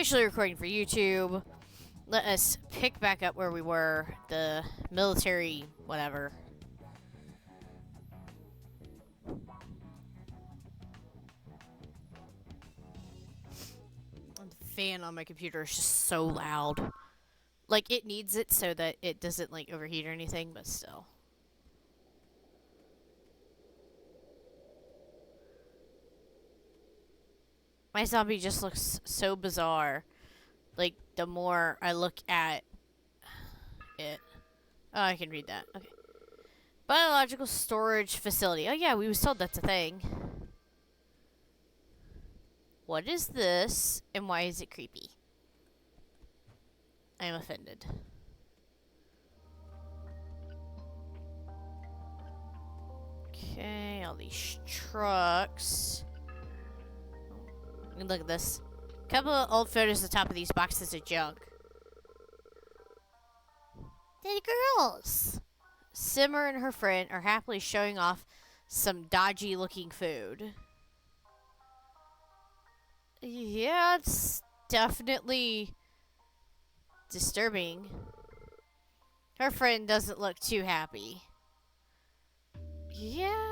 officially recording for YouTube. Let us pick back up where we were. The military, whatever. The fan on my computer is just so loud. Like, it needs it so that it doesn't, like, overheat or anything, but still. My zombie just looks so bizarre. Like, the more I look at it. Oh, I can read that. Okay. Biological storage facility. Oh, yeah, we was told that's a thing. What is this, and why is it creepy? I am offended. Okay, all these trucks. Look at this. Couple of old photos at the top of these boxes of junk. They're the girls. Simmer and her friend are happily showing off some dodgy looking food. Yeah, it's definitely disturbing. Her friend doesn't look too happy. Yeah.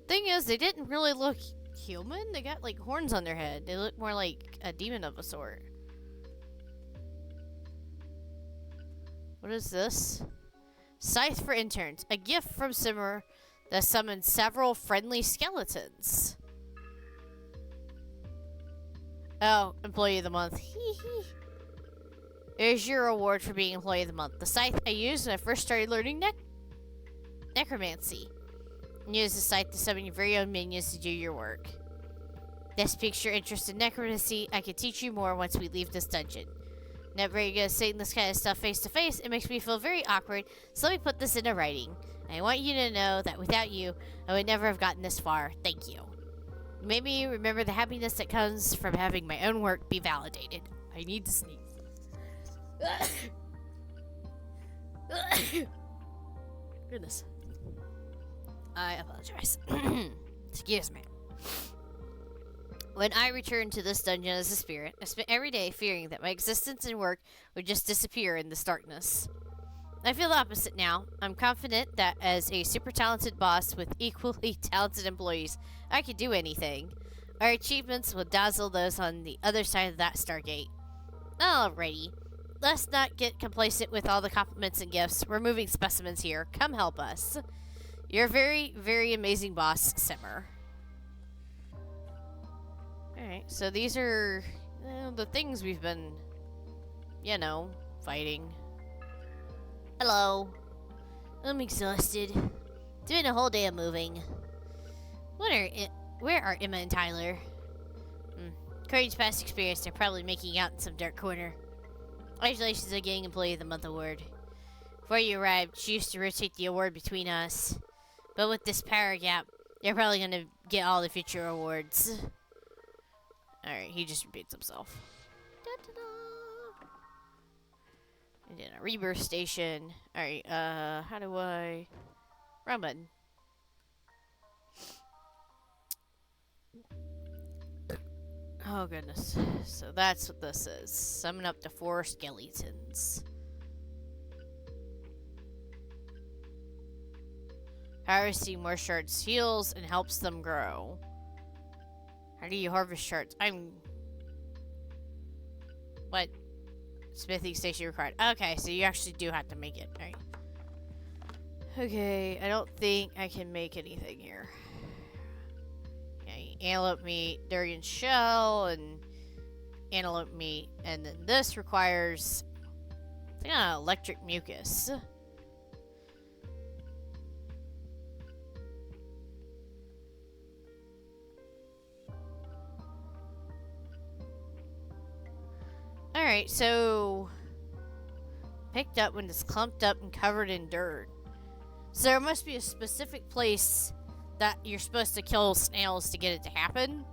Thing is, they didn't really look human. They got like horns on their head. They look more like a demon of a sort. What is this? Scythe for interns. A gift from Simmer that summons several friendly skeletons. Oh, Employee of the Month. Here's your reward for being Employee of the Month. The scythe I used when I first started learning necromancy. Use the scythe to summon your very own minions to do your work. This piques your interest in necromancy. I can teach you more once we leave this dungeon. Not very good at saying this kind of stuff face to face. It makes me feel very awkward, so let me put this into writing. I want you to know that without you, I would never have gotten this far. Thank you. You made me remember the happiness that comes from having my own work be validated. I need to sneeze. Goodness. I apologize. Excuse me. When I returned to this dungeon as a spirit, I spent every day fearing that my existence and work would just disappear in this darkness. I feel the opposite now. I'm confident that as a super talented boss with equally talented employees, I could do anything. Our achievements will dazzle those on the other side of that Stargate. Alrighty. Let's not get complacent with all the compliments and gifts. We're moving specimens here. Come help us. You're a very, very amazing boss, Simmer. Alright, so these are the things we've been, fighting. Hello. I'm exhausted. Doing a whole day of moving. Where are Emma and Tyler? According to past experience, they're probably making out in some dark corner. Congratulations on getting Employee of the Month award. Before you arrived, she used to rotate the award between us. But with this power gap, they're probably going to get all the future awards. Alright, he just repeats himself. Da-da-da. And then a rebirth station. Alright, how do I... Wrong button. Oh, goodness. So that's what this is. Summon up to 4 skeletons. Harvesting more shards heals and helps them grow. How do you harvest shards? What? Smithing station required. Okay, so you actually do have to make it. Alright. Okay, I don't think I can make anything here. Okay, antelope meat, durian shell, and antelope meat. And then this requires electric mucus. Alright, so picked up when it's clumped up and covered in dirt. So there must be a specific place that you're supposed to kill snails to get it to happen.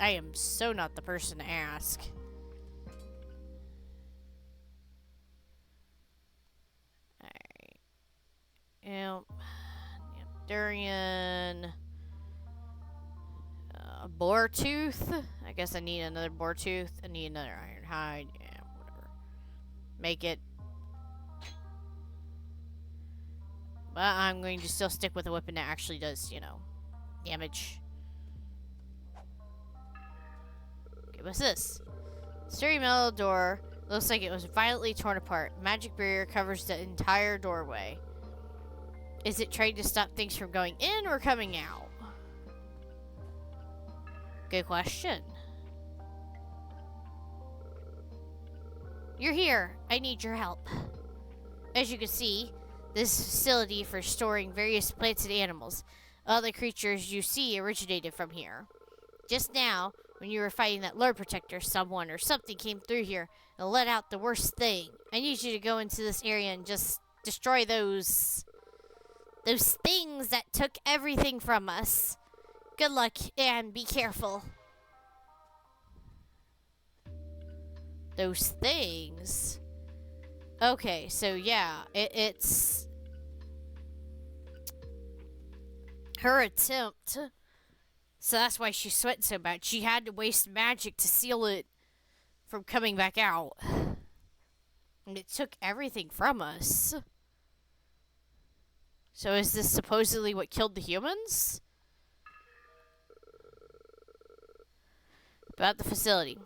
I am so not the person to ask. Alright. Yep, durian. boar tooth. I guess I need another boar tooth. I need another iron hide. Yeah, whatever. Make it. But I'm going to still stick with a weapon that actually does, you know, damage. Okay, what's this? Sturdy metal door. Looks like it was violently torn apart. Magic barrier covers the entire doorway. Is it trying to stop things from going in or coming out? Good question. You're here. I need your help. As you can see, this facility for storing various plants and animals. All the creatures you see originated from here. Just now, when you were fighting that Lord Protector, someone or something came through here and let out the worst thing. I need you to go into this area and just destroy those things that took everything from us. Good luck and be careful. Those things? Okay, so yeah, it's her attempt. So that's why she sweating so bad. She had to waste magic to seal it from coming back out. And it took everything from us. So is this supposedly what killed the humans? About the facility.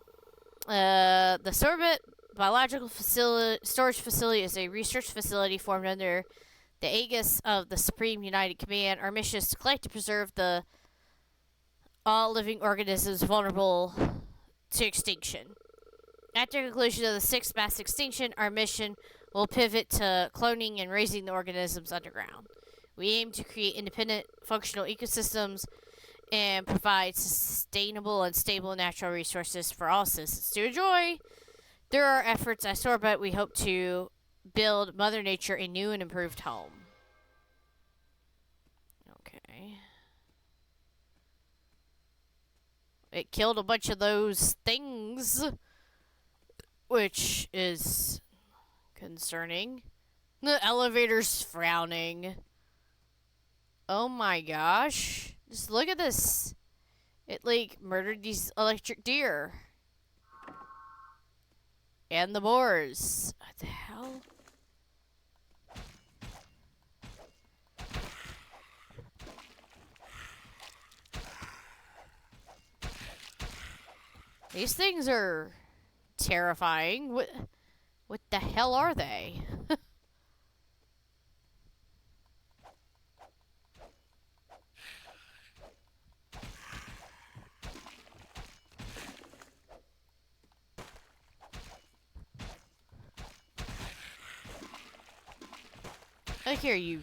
The Sorbet Biological Storage Facility is a research facility formed under the aegis of the Supreme United Command. Our mission is to collect and preserve all living organisms vulnerable to extinction. After the conclusion of the sixth mass extinction, our mission will pivot to cloning and raising the organisms underground. We aim to create independent, functional ecosystems and provide sustainable and stable natural resources for all citizens to enjoy. Through our efforts at Sorbet, we hope to build Mother Nature a new and improved home. Okay. It killed a bunch of those things, which is concerning. The elevator's frowning. Oh my gosh. Just look at this. It, like, murdered these electric deer. And the boars. What the hell? These things are terrifying. What the hell are they? Look here, you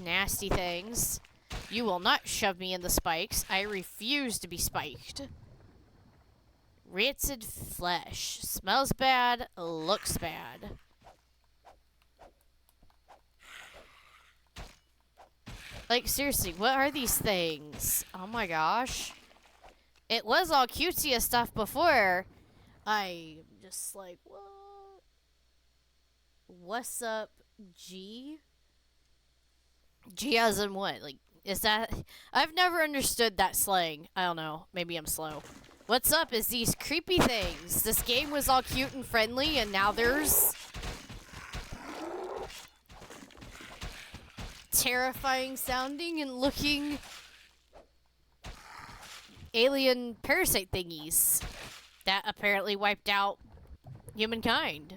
nasty things. You will not shove me in the spikes. I refuse to be spiked. Rancid flesh. Smells bad, looks bad. Like, seriously, what are these things? Oh my gosh. It was all cutesy and stuff before. I'm just like, what? What's up, G? G as in what? Like, is that... I've never understood that slang. I don't know. Maybe I'm slow. What's up is these creepy things. This game was all cute and friendly, and now there's... terrifying sounding and looking... alien parasite thingies that apparently wiped out humankind.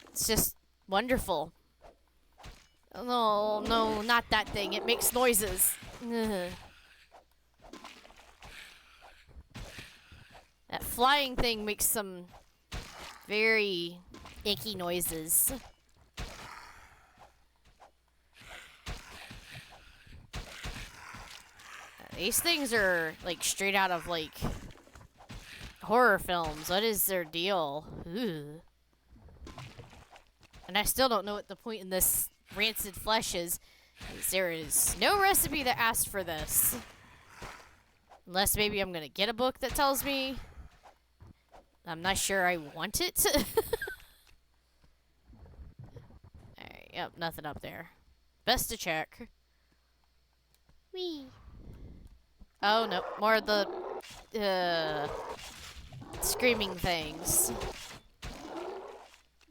It's just wonderful. No, no, not that thing. It makes noises. Ugh. That flying thing makes some very icky noises. These things are like straight out of like horror films. What is their deal? Ooh. And I still don't know what the point in this rancid flesh is. There is no recipe that asks for this. Unless maybe I'm gonna get a book that tells me. I'm not sure I want it. Alright, yep, nothing up there. Best to check. Whee! Oh, no. More of the, screaming things.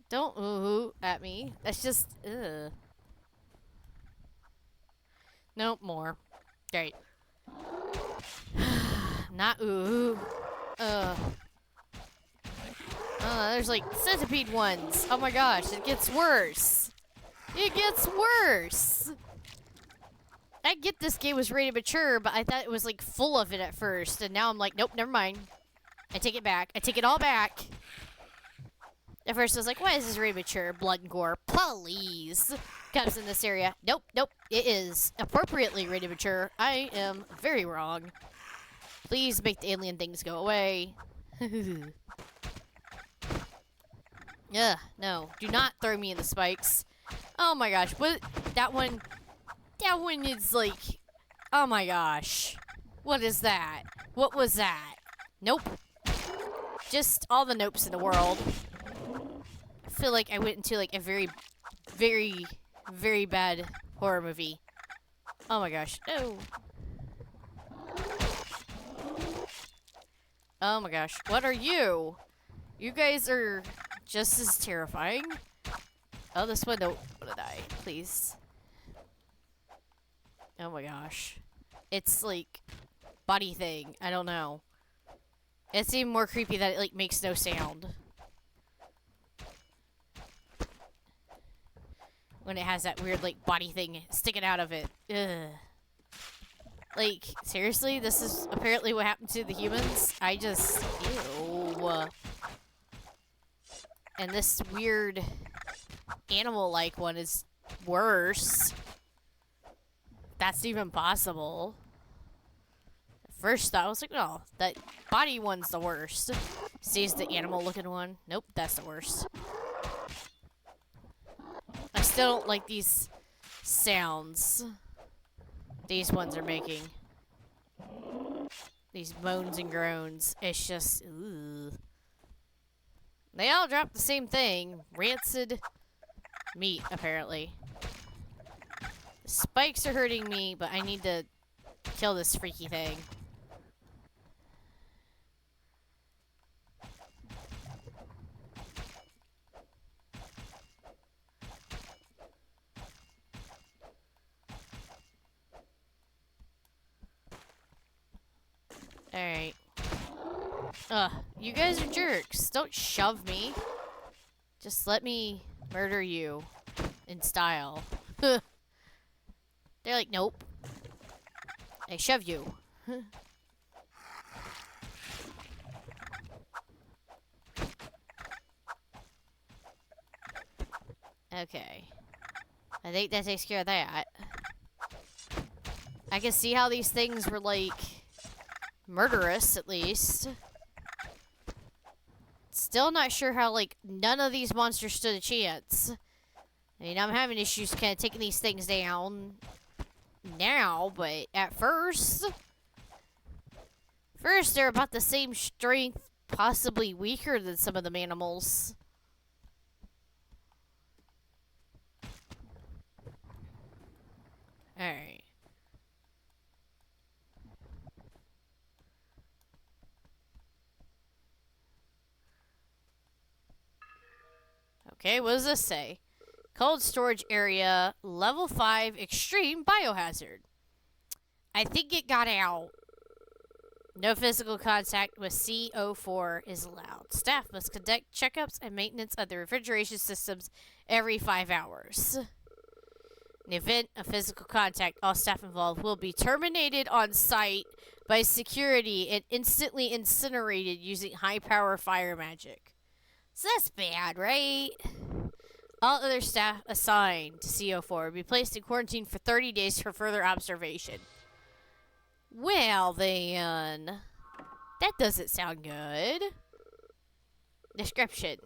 Don't ooh at me. That's just, ugh. Nope, more. Great. Not ooh. There's like centipede ones. Oh my gosh, it gets worse. It gets worse. I get this game was rated mature, but I thought it was like full of it at first, and now I'm like, nope, never mind. I take it back. I take it all back. At first I was like, why is this rated mature? Blood and gore. Please. Comes in this area. Nope, nope. It is appropriately rated mature. I am very wrong. Please make the alien things go away. Ugh, no. Do not throw me in the spikes. Oh my gosh. What? That one is like... Oh my gosh. What is that? What was that? Nope. Just all the nopes in the world. I feel like I went into like a very, very, very bad horror movie. Oh my gosh. No. Oh my gosh. What are you? You guys are just as terrifying. Oh, this one don't want to die. Please. Oh my gosh. It's like body thing. I don't know. It's even more creepy that it like makes no sound. When it has that weird like body thing sticking out of it. Ugh. Like, seriously? This is apparently what happened to the humans? I just... Ew. And this weird animal-like one is worse. That's even possible. At first thought, I was like, oh, that body one's the worst. Sees the animal-looking one. Nope, that's the worst. I still don't like these sounds these ones are making. These moans and groans. It's just, ooh. They all drop the same thing. Rancid meat, apparently. The spikes are hurting me, but I need to kill this freaky thing. Alright. Ugh, you guys are jerks. Don't shove me. Just let me murder you in style. They're like, nope. I shove you. Okay. I think that takes care of that. I can see how these things were, like, murderous, at least. Still not sure how, like, none of these monsters stood a chance. I mean, I'm having issues kind of taking these things down now, but at first... First, they're about the same strength, possibly weaker than some of them animals. Alright. Okay, what does this say? Cold storage area, level 5, extreme biohazard. I think it got out. No physical contact with CO4 is allowed. Staff must conduct checkups and maintenance of the refrigeration systems every 5 hours. In the event of physical contact, all staff involved will be terminated on site by security and instantly incinerated using high-power fire magic. So that's bad, right? All other staff assigned to CO4 will be placed in quarantine for 30 days for further observation. Well, then, that doesn't sound good. Description.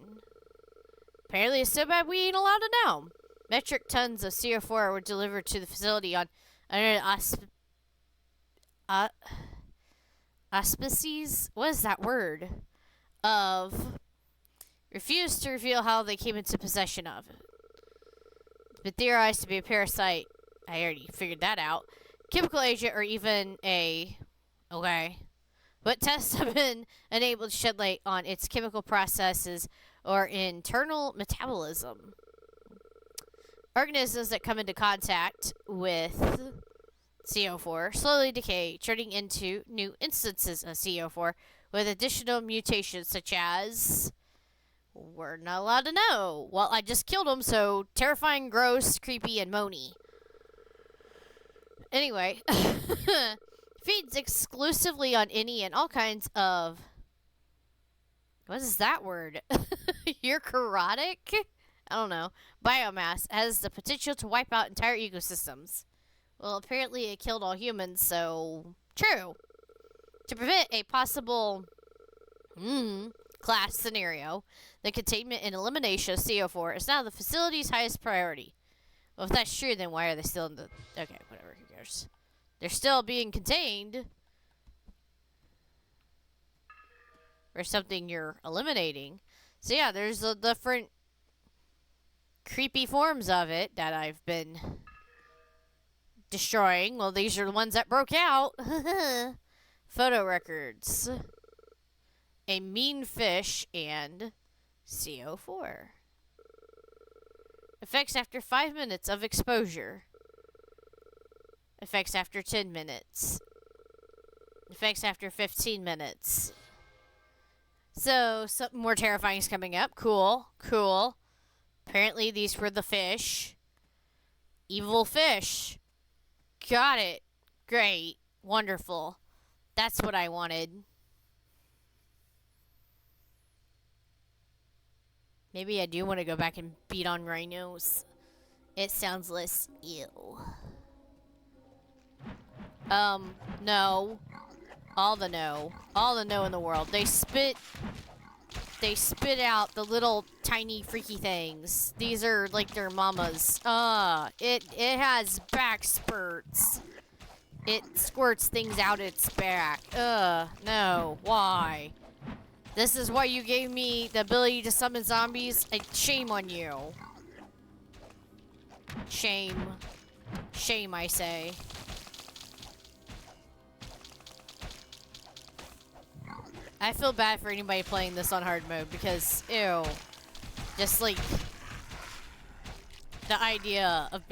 Apparently it's so bad we ain't allowed to know. Metric tons of CO4 were delivered to the facility on under auspices? What is that word? Of... refused to reveal how they came into possession of it. But theorized to be a parasite. I already figured that out. Chemical agent or even a Okay. But tests have been unable to shed light on its chemical processes or internal metabolism. Organisms that come into contact with CO4 slowly decay, turning into new instances of CO4 with additional mutations such as... We're not allowed to know. Well, I just killed him, so terrifying, gross, creepy, and moany. Anyway, feeds exclusively on any and all kinds of... What is that word? Eukaryotic? I don't know. Biomass has the potential to wipe out entire ecosystems. Well, apparently it killed all humans, so... True. To prevent a possible... class scenario, the containment and elimination of CO4 is now the facility's highest priority. Well, if that's true, then why are they still in the... Okay, whatever, who cares? They're still being contained. Or something you're eliminating. So yeah, there's the different creepy forms of it that I've been destroying. Well, these are the ones that broke out. Photo records. A mean fish and CO4. Effects after 5 minutes of exposure. Effects after 10 minutes. Effects after 15 minutes. So, something more terrifying is coming up. Cool. Cool. Apparently, these were the fish. Evil fish. Got it. Great. Wonderful. That's what I wanted. Maybe I do want to go back and beat on rhinos. It sounds less ew. No. All the no. All the no in the world. They spit out the little tiny freaky things. These are like their mamas. It has back spurts. It squirts things out its back. No. Why? This is why you gave me the ability to summon zombies? Shame on you. Shame. Shame, I say. I feel bad for anybody playing this on hard mode because, ew. Just like the idea of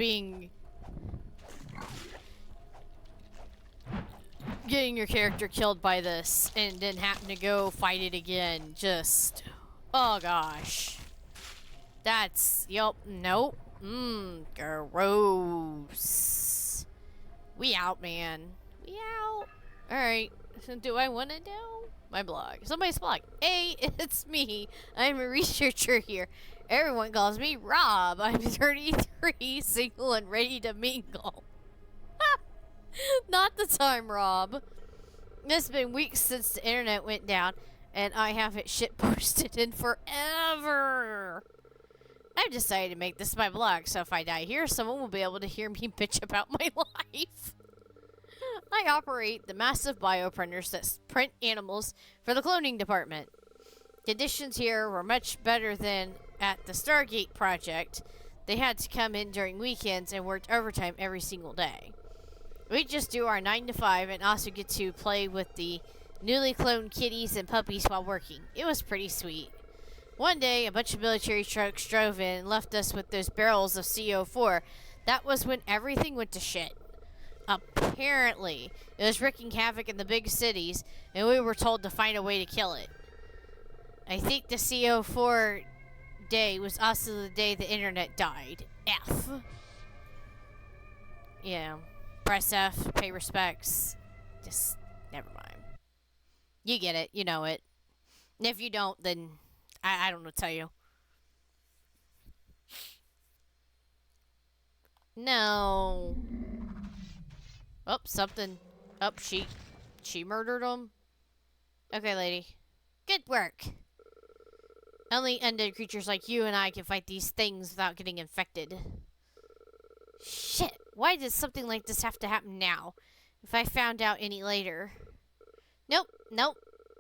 getting your character killed by this and then having to go fight it again. Just, oh gosh. That's, yup, nope. Gross. We out, man. We out. Alright, so do I want to know? My blog. Somebody's blog. Hey, it's me. I'm a researcher here. Everyone calls me Rob. I'm 33, single, and ready to mingle. Not the time, Rob. It's been weeks since the internet went down, and I haven't shit posted in forever. I've decided to make this my blog, so if I die here, someone will be able to hear me bitch about my life. I operate the massive bioprinters that print animals for the cloning department. Conditions here were much better than at the Stargate project. They had to come in during weekends and worked overtime every single day. We just do our 9 to 5 and also get to play with the newly cloned kitties and puppies while working. It was pretty sweet. One day, a bunch of military trucks drove in and left us with those barrels of CO4. That was when everything went to shit. Apparently, it was wreaking havoc in the big cities, and we were told to find a way to kill it. I think the CO4 day was also the day the internet died. F. Yeah. Press F, pay respects. Just, never mind. You get it, you know it. And if you don't, then I don't know what to tell you. No. Oh, something. Oh, she murdered him. Okay, lady. Good work. Only undead creatures like you and I can fight these things without getting infected. Shit. Why does something like this have to happen now? If I found out any later. Nope.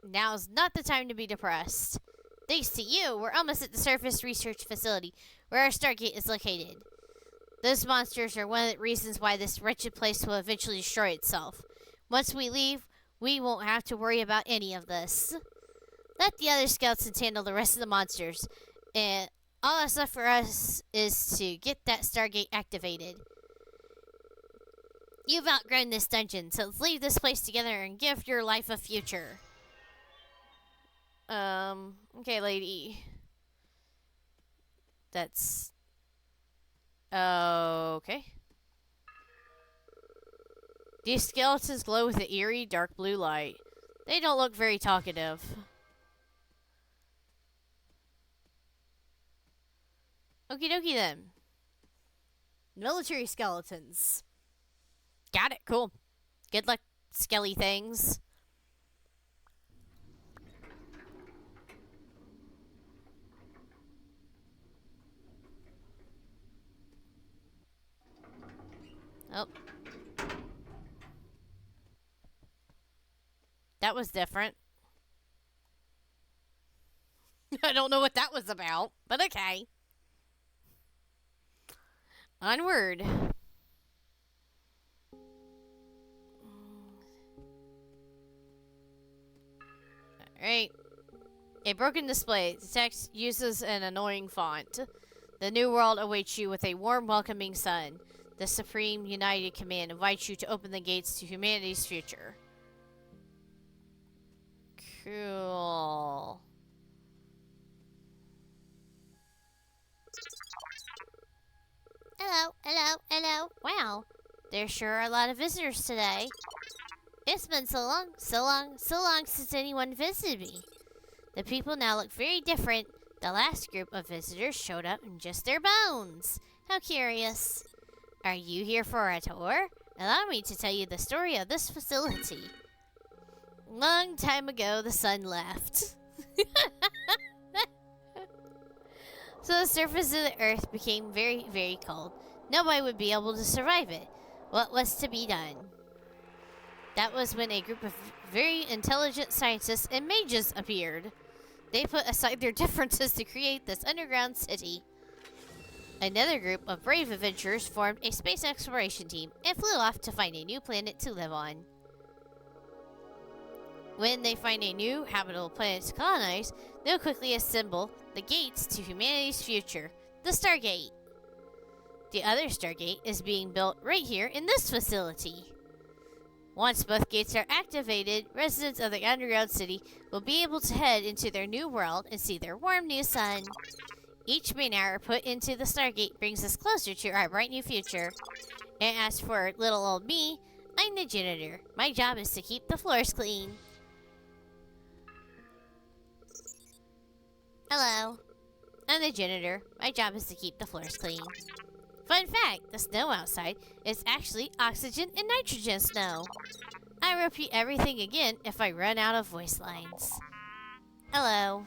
Now's not the time to be depressed. Thanks to you, we're almost at the surface research facility, where our Stargate is located. Those monsters are one of the reasons why this wretched place will eventually destroy itself. Once we leave, We won't have to worry about any of this. Let the other skeletons handle the rest of the monsters. And all that's left for us is to get that Stargate activated. You've outgrown this dungeon, so let's leave this place together and give your life a future. Okay, lady. That's... okay. These skeletons glow with an eerie, dark blue light. They don't look very talkative. Okie dokie then. Military skeletons. Got it, cool. Good luck, skelly things. Oh. That was different. I don't know what that was about, but okay. Onward. Alright. A broken display. The text uses an annoying font. The new world awaits you with a warm, welcoming sun. The Supreme United Command invites you to open the gates to humanity's future. Cool. Hello, hello, hello. Wow, there sure are a lot of visitors today. It's been so long since anyone visited me. The people now look very different. The last group of visitors showed up in just their bones. How curious. Are you here for a tour? Allow me to tell you the story of this facility. Long time ago, the sun left. So the surface of the earth became very, very cold. Nobody would be able to survive it. What was to be done? That was when a group of very intelligent scientists and mages appeared. They put aside their differences to create this underground city. Another group of brave adventurers formed a space exploration team and flew off to find a new planet to live on. When they find a new habitable planet to colonize, they'll quickly assemble the gates to humanity's future, the Stargate. The other Stargate is being built right here in this facility. Once both gates are activated, residents of the underground city will be able to head into their new world and see their warm new sun. Each main hour put into the Stargate brings us closer to our bright new future. And as for little old me, I'm the janitor. My job is to keep the floors clean. Hello. I'm the janitor. My job is to keep the floors clean. Fun fact, the snow outside is actually oxygen and nitrogen snow. I repeat everything again if I run out of voice lines. Hello.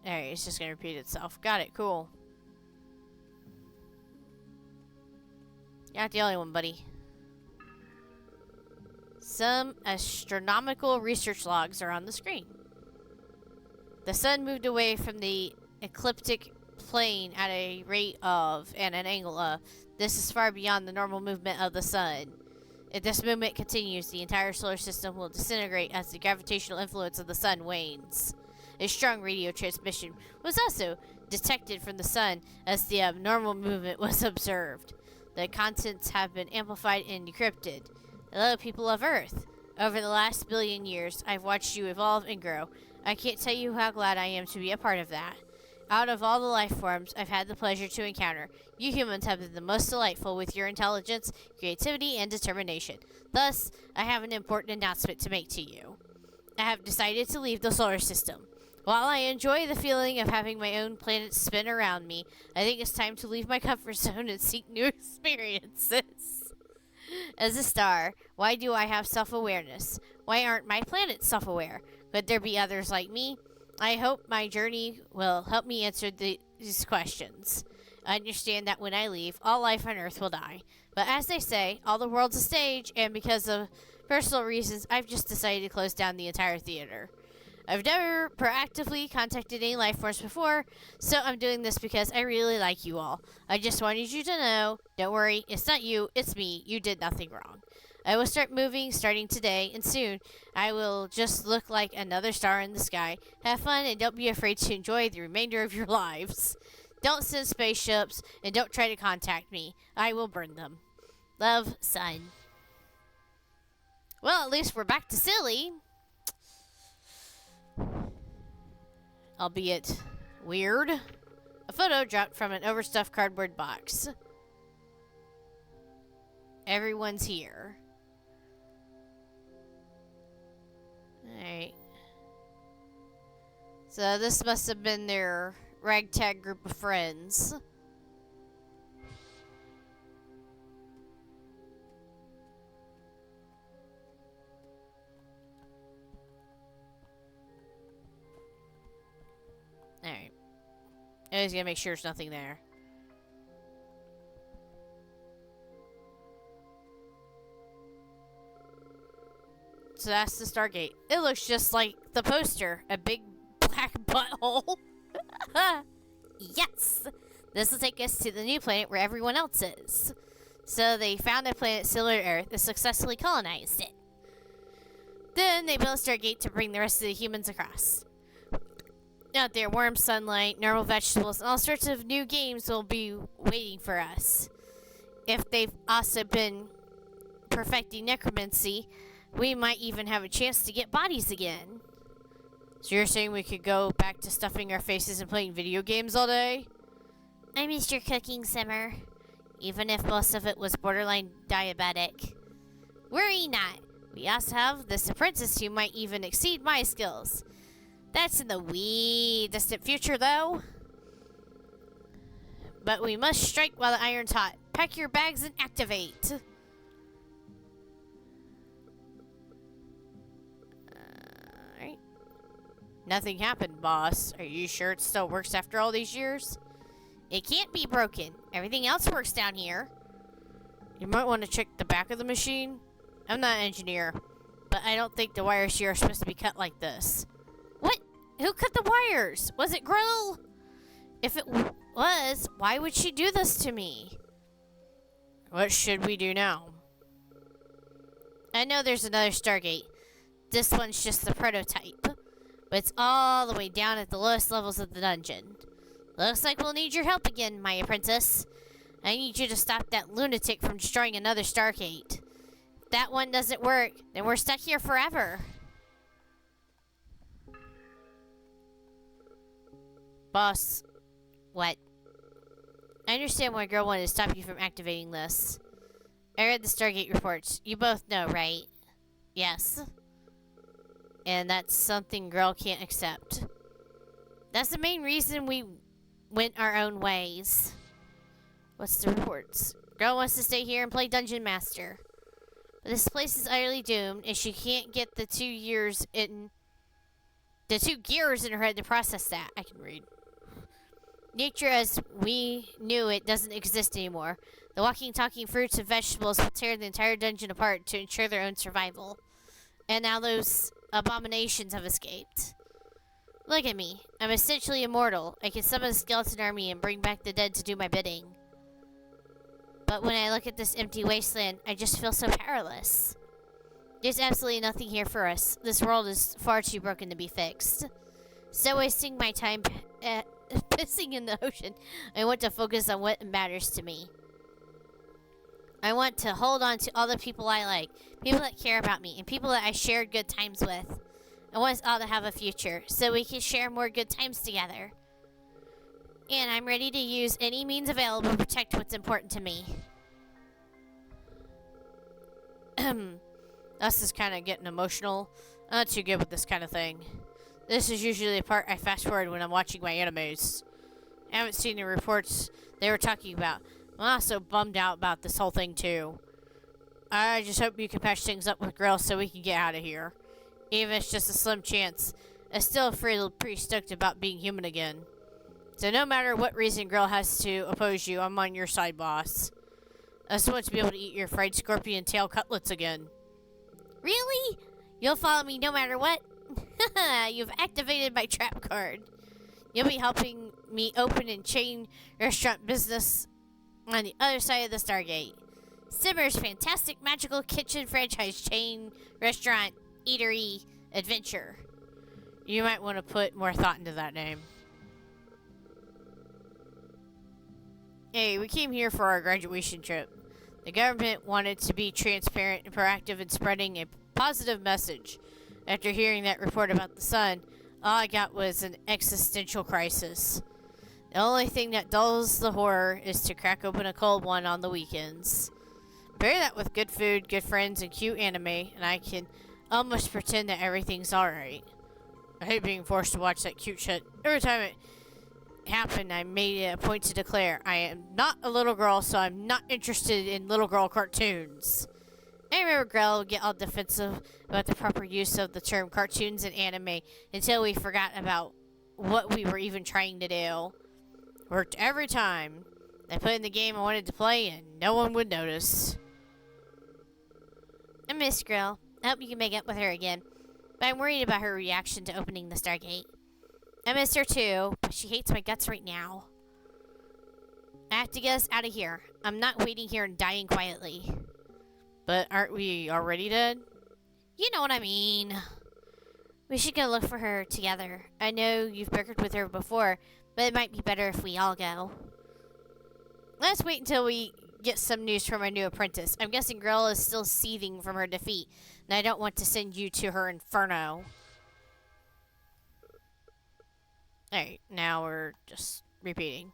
Alright, it's just gonna repeat itself. Got it, cool. You're not the only one, buddy. Some astronomical research logs are on the screen. The sun moved away from the ecliptic plane at a rate of and an angle of. This is far beyond the normal movement of the sun. If this movement continues, the entire solar system will disintegrate as the gravitational influence of the sun wanes. A strong radio transmission was also detected from the sun as the abnormal movement was observed. The contents have been amplified and decrypted. Hello, people of Earth. Over the last billion years, I've watched you evolve and grow. I can't tell you how glad I am to be a part of that. Out of all the life forms I've had the pleasure to encounter, you humans have been the most delightful with your intelligence, creativity, and determination. Thus, I have an important announcement to make to you. I have decided to leave the solar system. While I enjoy the feeling of having my own planet spin around me, I think it's time to leave my comfort zone and seek new experiences. As a star, why do I have self-awareness? Why aren't my planets self-aware? Could there be others like me? I hope my journey will help me answer these questions. I understand that when I leave, all life on Earth will die. But as they say, all the world's a stage, and because of personal reasons, I've just decided to close down the entire theater. I've never proactively contacted any life forms before, so I'm doing this because I really like you all. I just wanted you to know, don't worry, it's not you, it's me. You did nothing wrong. I will start moving starting today, and soon I will just look like another star in the sky. Have fun, and don't be afraid to enjoy the remainder of your lives. Don't send spaceships, and don't try to contact me. I will burn them. Love, Son. Well, at least we're back to silly. Albeit weird. A photo dropped from an overstuffed cardboard box. Everyone's here. Alright. So this must have been their ragtag group of friends. Alright. I was gonna make sure there's nothing there. So that's the Stargate. It looks just like the poster. A big black butthole. Yes! This will take us to the new planet where everyone else is. So they found a planet similar to Earth and successfully colonized it. Then they built a Stargate to bring the rest of the humans across. Out there, warm sunlight, normal vegetables, and all sorts of new games will be waiting for us. If they've also been perfecting necromancy, we might even have a chance to get bodies again. So you're saying we could go back to stuffing our faces and playing video games all day? I missed your cooking, Simmer. Even if most of it was borderline diabetic. Worry not. We also have this apprentice who might even exceed my skills. That's in the wee distant future, though. But we must strike while the iron's hot. Pack your bags and activate. Alright. Nothing happened, boss. Are you sure it still works after all these years? It can't be broken. Everything else works down here. You might want to check the back of the machine. I'm not an engineer, but I don't think the wires here are supposed to be cut like this. What? Who cut the wires? Was it Grill? If it was, why would she do this to me? What should we do now? I know there's another Stargate. This one's just the prototype. But it's all the way down at the lowest levels of the dungeon. Looks like we'll need your help again, my apprentice. I need you to stop that lunatic from destroying another Stargate. If that one doesn't work, then we're stuck here forever. Boss. What? I understand why Girl wanted to stop you from activating this. I read the Stargate reports. You both know, right? Yes. And that's something Girl can't accept. That's the main reason we went our own ways. What's the reports? Girl wants to stay here and play Dungeon Master. But this place is utterly doomed, and she can't get the 2 gears in her head to process that. I can read. Nature as we knew it doesn't exist anymore. The walking, talking fruits and vegetables will tear the entire dungeon apart to ensure their own survival. And now those abominations have escaped. Look at me. I'm essentially immortal. I can summon a skeleton army and bring back the dead to do my bidding. But when I look at this empty wasteland, I just feel so powerless. There's absolutely nothing here for us. This world is far too broken to be fixed. So wasting my time pissing in the ocean, I want to focus on what matters to me. I want to hold on to all the people I like, people that care about me, and people that I shared good times with. I want us all to have a future, so we can share more good times together. And I'm ready to use any means available to protect what's important to me. Us is kind of getting emotional. I'm not too good with this kind of thing. This is usually the part I fast forward when I'm watching my animes. I haven't seen the reports they were talking about. I'm also bummed out about this whole thing too. I just hope you can patch things up with Grill so we can get out of here. Even if it's just a slim chance, I still feel pretty stoked about being human again. So no matter what reason Grill has to oppose you, I'm on your side, boss. I just want to be able to eat your fried scorpion tail cutlets again. Really? You'll follow me no matter what? You've activated my trap card. You'll be helping me open and chain restaurant business on the other side of the Stargate. Simmer's fantastic magical kitchen franchise chain restaurant eatery adventure. You might want to put more thought into that name. Hey, we came here for our graduation trip. The government wanted to be transparent and proactive in spreading a positive message. After hearing that report about the sun, all I got was an existential crisis. The only thing that dulls the horror is to crack open a cold one on the weekends. Pair that with good food, good friends, and cute anime, and I can almost pretend that everything's alright. I hate being forced to watch that cute shit. Every time it happened, I made it a point to declare, I am not a little girl, so I'm not interested in little girl cartoons. I remember Grell would get all defensive about the proper use of the term cartoons and anime until we forgot about what we were even trying to do. Worked every time. I put in the game I wanted to play and no one would notice. I miss Grell. I hope you can make up with her again. But I'm worried about her reaction to opening the Stargate. I miss her too, but she hates my guts right now. I have to get us out of here. I'm not waiting here and dying quietly. But aren't we already dead? You know what I mean. We should go look for her together. I know you've bickered with her before, but it might be better if we all go. Let's wait until we get some news from our new apprentice. I'm guessing Grell is still seething from her defeat, and I don't want to send you to her inferno. Alright, now we're just repeating.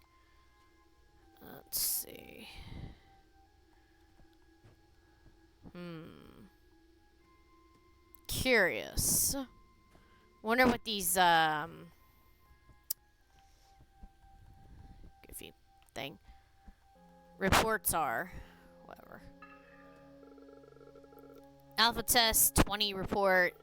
Let's see. Curious. Wonder what these, goofy thing reports are. Whatever. Alpha test 20 report.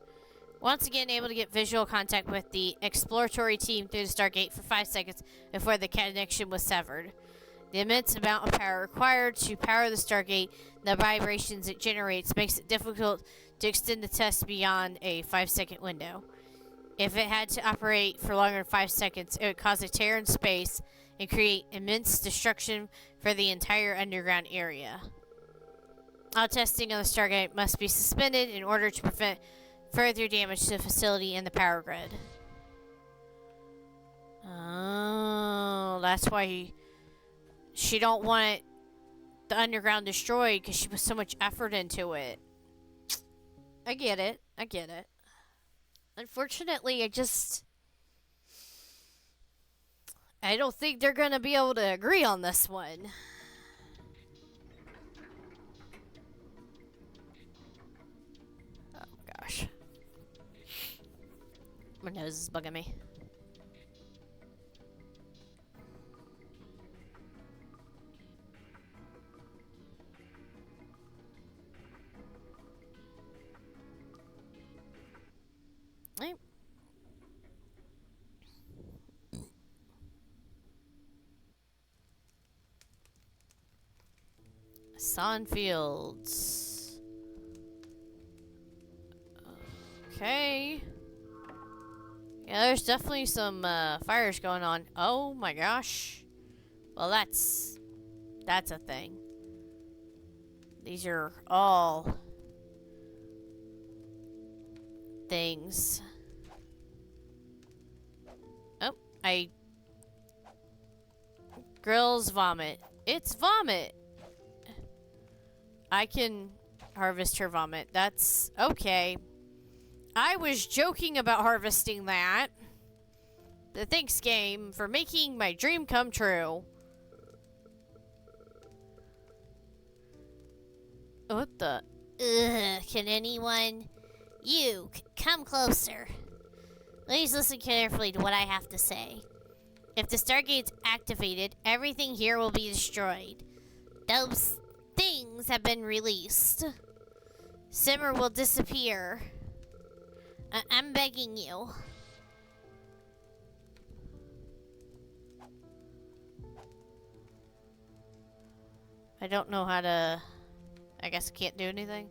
Once again, able to get visual contact with the exploratory team through the Stargate for 5 seconds before the connection was severed. The immense amount of power required to power the Stargate and the vibrations it generates makes it difficult to extend the test beyond a 5-second window. If it had to operate for longer than 5 seconds, it would cause a tear in space and create immense destruction for the entire underground area. All testing on the Stargate must be suspended in order to prevent further damage to the facility and the power grid. Oh, that's why she don't want the underground destroyed, because she put so much effort into it. I get it. I get it. Unfortunately, I don't think they're gonna be able to agree on this one. Oh gosh. My nose is bugging me. Right. Sunfields. Okay. Yeah, there's definitely some fires going on. Oh my gosh. Well, that's a thing. These are all things. Oh, Grill's vomit. It's vomit. I can harvest her vomit. That's okay. I was joking about harvesting that. The thanks game for making my dream come true. What the? Ugh, can anyone? You, come closer. Please listen carefully to what I have to say. If the Stargate's activated, everything here will be destroyed. Those things have been released. Simmer will disappear. I'm begging you. I don't know how to... I guess I can't do anything.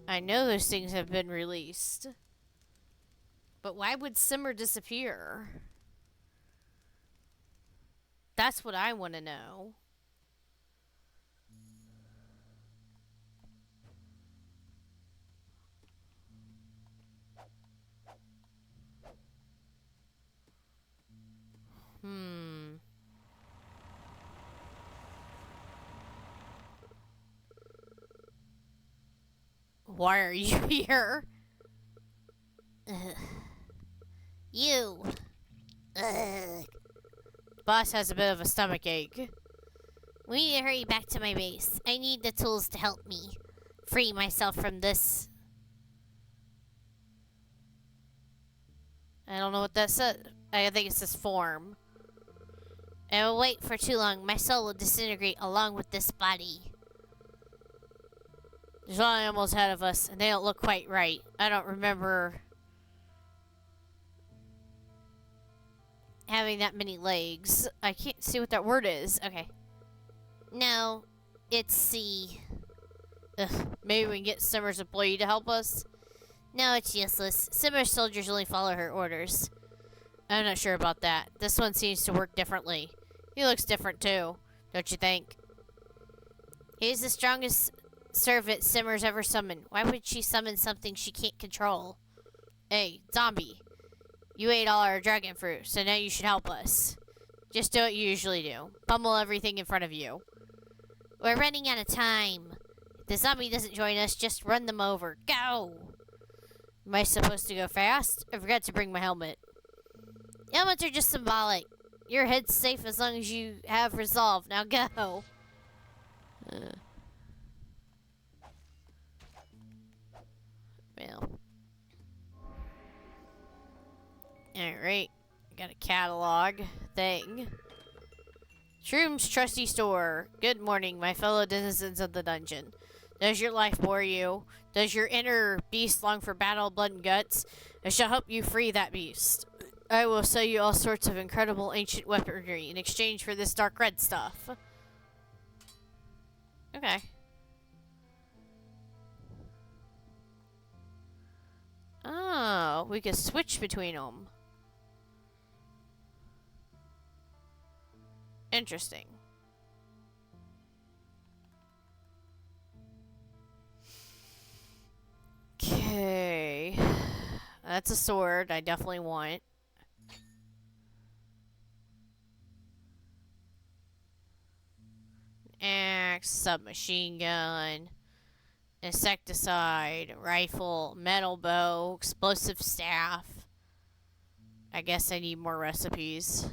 I know those things have been released. But why would Simmer disappear? That's what I want to know. Hmm. Why are you here? You. Boss has a bit of a stomach ache. We need to hurry back to my base. I need the tools to help me free myself from this. I don't know what that says. I think it says form. I will wait for too long. My soul will disintegrate along with this body. There's a lot of animals ahead of us, and they don't look quite right. I don't remember having that many legs. I can't see what that word is. Okay. No, it's C. Ugh, maybe we can get Simmer's employee to help us? No, it's useless. Simmer's soldiers only follow her orders. I'm not sure about that. This one seems to work differently. He looks different too, don't you think? He's the strongest servant Simmer's ever summoned. Why would she summon something she can't control? Hey, zombie. You ate all our dragon fruit, so now you should help us. Just do what you usually do. Pummel everything in front of you. We're running out of time. If the zombie doesn't join us, just run them over. Go! Am I supposed to go fast? I forgot to bring my helmet. Helmets are just symbolic. Your head's safe as long as you have resolve. Now go. Well. Alright. Got a catalog thing. Shroom's trusty store. Good morning, my fellow denizens of the dungeon. Does your life bore you? Does your inner beast long for battle, blood, and guts? I shall help you free that beast. I will sell you all sorts of incredible ancient weaponry in exchange for this dark red stuff. Okay. Oh, we can switch between them. Interesting. Okay. That's a sword I definitely want. Axe, submachine gun, insecticide, rifle, metal bow, explosive staff. I guess I need more recipes.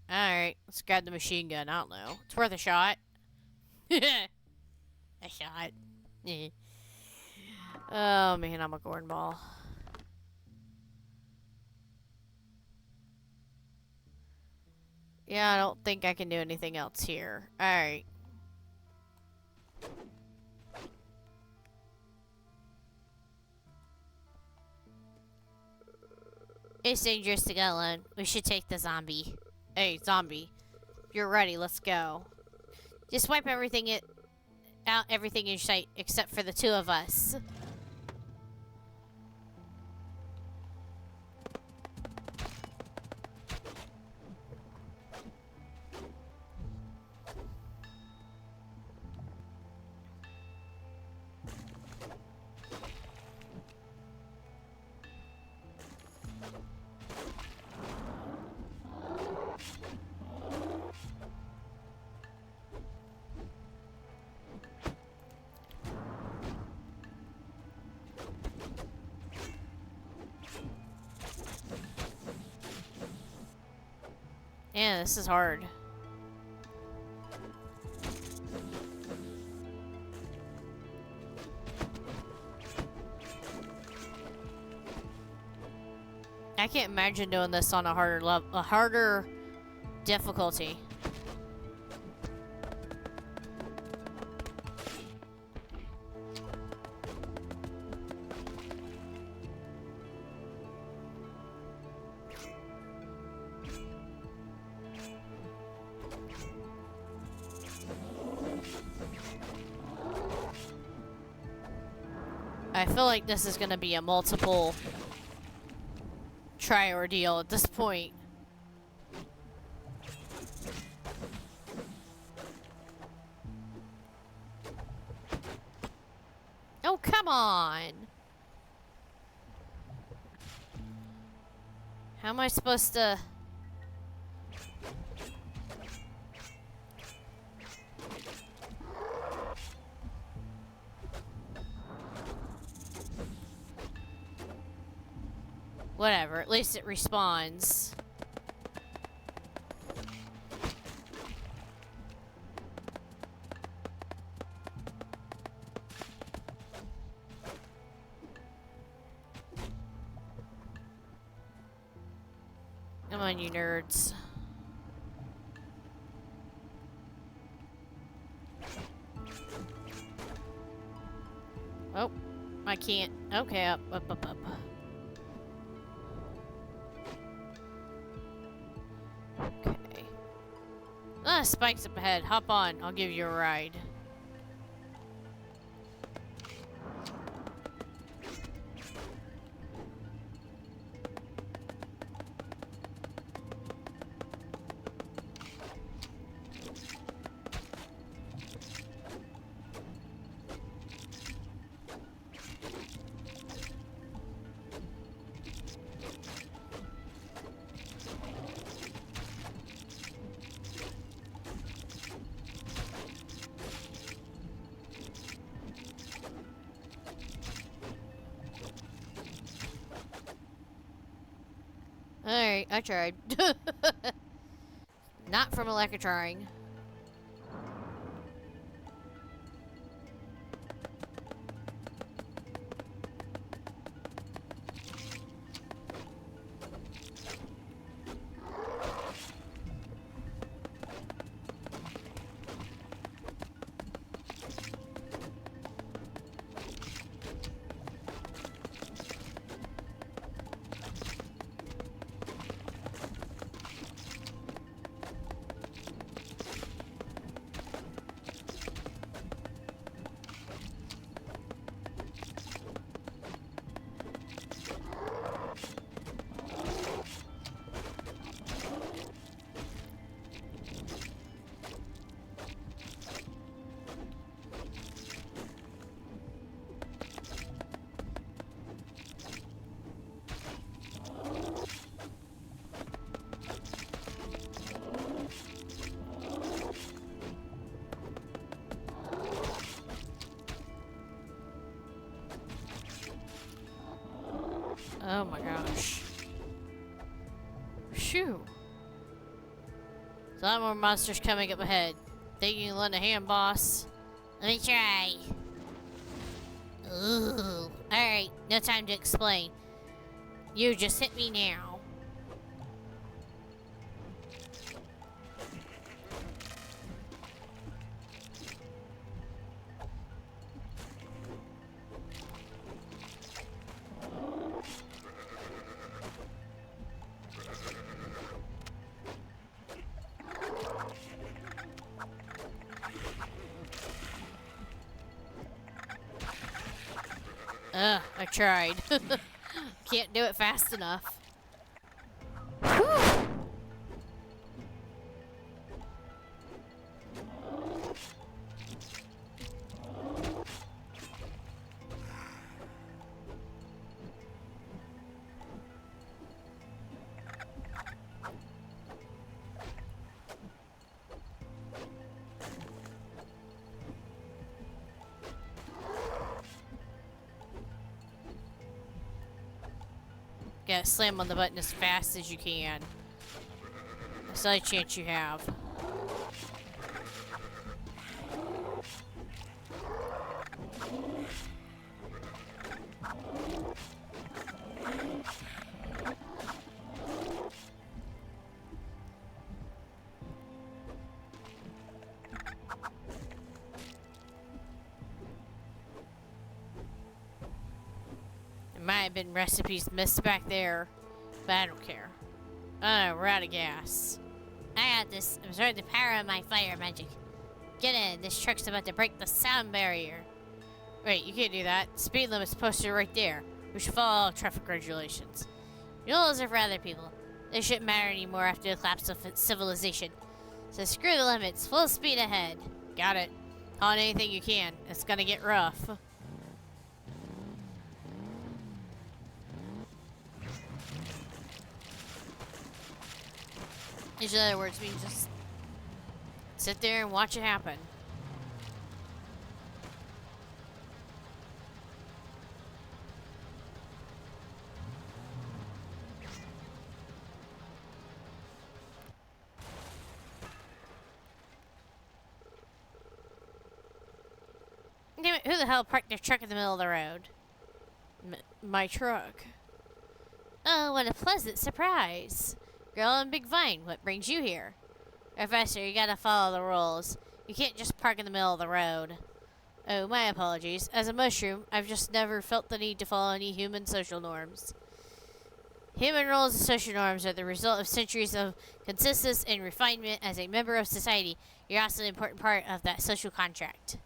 Alright, let's grab the machine gun. I don't know. It's worth a shot. A shot. Oh man, I'm a cornball. Yeah, I don't think I can do anything else here. Alright. It's dangerous to go alone. We should take the zombie. Hey, zombie. If you're ready, let's go. Just wipe everything out, everything in sight, except for the two of us. Yeah, this is hard. I can't imagine doing this on a harder level, a harder difficulty. I feel like this is gonna be a multiple try ordeal at this point. Oh, come on. How am I supposed to... Whatever, at least it respawns. Come on, you nerds. Oh, I can't. Okay, up. Okay. Ah, spikes up ahead. Hop on. I'll give you a ride. Alright, I tried. Not from a lack of trying. Oh my gosh. Phew. There's a lot more monsters coming up ahead. Think you can lend a hand, boss? Let me try. Ooh. Alright, no time to explain. You just hit me now. I tried. Can't do it fast enough. Whew. Gotta slam on the button as fast as you can. That's the only chance you have. Might have been recipes missed back there, but I don't care. Oh, we're out of gas. I got this. Absorb the power of my fire magic. Get in. This truck's about to break the sound barrier. Wait, you can't do that. Speed limit's posted right there. We should follow all traffic regulations. Rules are for other people. They shouldn't matter anymore after the collapse of civilization. So screw the limits. Full speed ahead. Got it. On anything you can. It's gonna get rough. In other words, mean just sit there and watch it happen. Damn it, who the hell parked their truck in the middle of the road? My truck. Oh, what a pleasant surprise. Girl in Big Vine, what brings you here? Professor, you gotta follow the rules. You can't just park in the middle of the road. Oh, my apologies. As a mushroom, I've just never felt the need to follow any human social norms. Human rules and social norms are the result of centuries of consistency and refinement. As a member of society, you're also an important part of that social contract.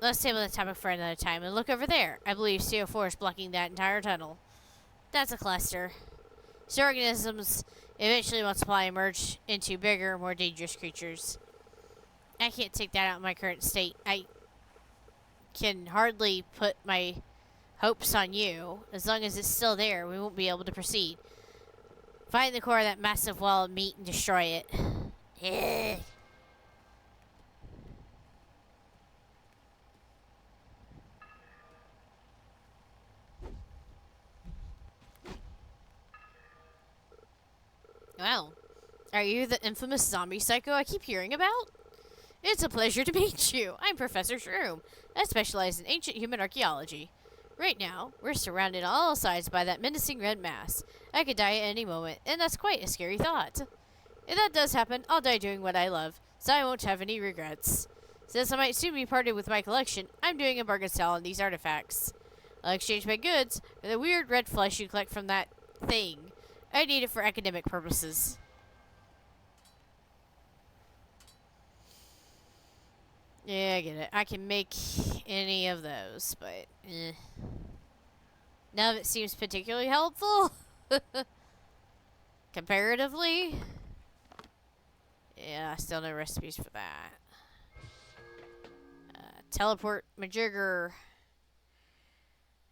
Let's table the topic for another time and look over there. I believe CO4 is blocking that entire tunnel. That's a cluster. So organisms eventually multiply and merge into bigger, more dangerous creatures. I can't take that out in my current state. I can hardly put my hopes on you. As long as it's still there, we won't be able to proceed. Find the core of that massive wall of meat and destroy it. Ugh. Well, are you the infamous zombie psycho I keep hearing about? It's a pleasure to meet you. I'm Professor Shroom. I specialize in ancient human archaeology. Right now, we're surrounded on all sides by that menacing red mass. I could die at any moment, and that's quite a scary thought. If that does happen, I'll die doing what I love, so I won't have any regrets. Since I might soon be parted with my collection, I'm doing a bargain sale on these artifacts. I'll exchange my goods for the weird red flesh you collect from that thing. I need it for academic purposes. Yeah, I get it. I can make any of those, but none of it seems particularly helpful. Comparatively. Yeah, still no recipes for that. Teleport Majigger.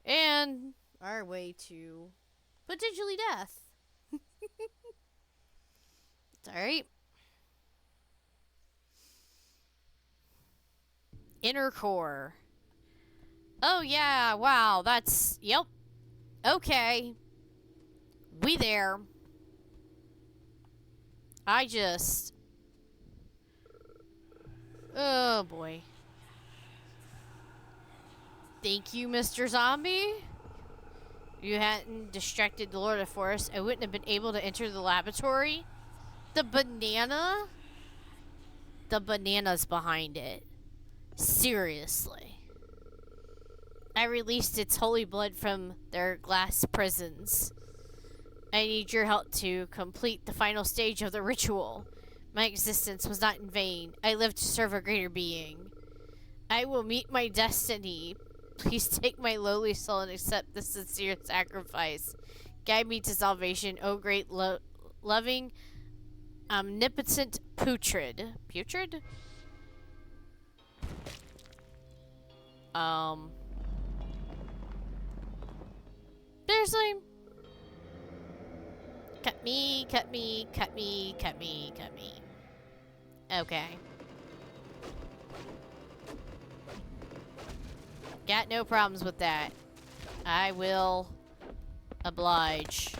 And our way to potentially death. It's alright. Inner core. Oh yeah, wow, that's... Yep. Okay. We there. I just... Oh boy. Thank you, Mr. Zombie. If you hadn't distracted the Lord of the Forest, I wouldn't have been able to enter the laboratory. The banana? The banana's behind it. Seriously. I released its holy blood from their glass prisons. I need your help to complete the final stage of the ritual. My existence was not in vain. I live to serve a greater being. I will meet my destiny. Please take my lowly soul and accept the sincere sacrifice. Guide me to salvation, O great loving, omnipotent putrid. Putrid? Seriously? Cut me, cut me, cut me, cut me, cut me. Okay. Got no problems with that. I will oblige.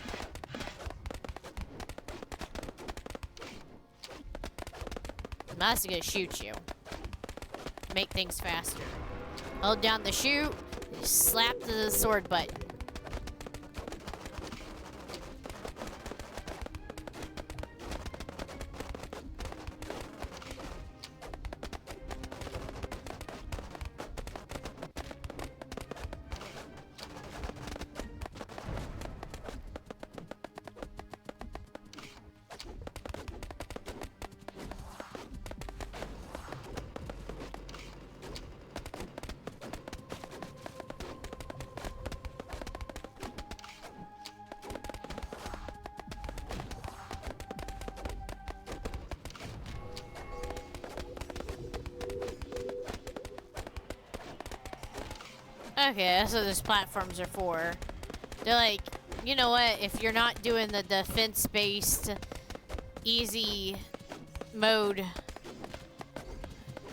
I'm also gonna shoot you. Make things faster. Hold down the shoot, slap the sword button. Okay, that's what those platforms are for. They're like, you know what? If you're not doing the defense-based, easy mode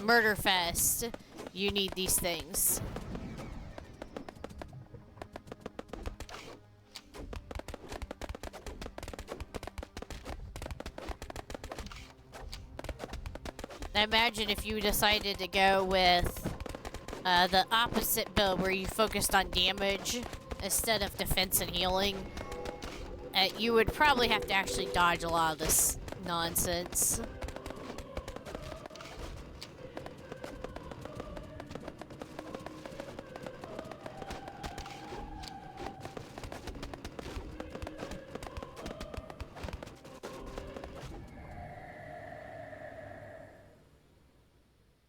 murder fest, you need these things. I imagine if you decided to go with the opposite build where you focused on damage instead of defense and healing, you would probably have to actually dodge a lot of this nonsense.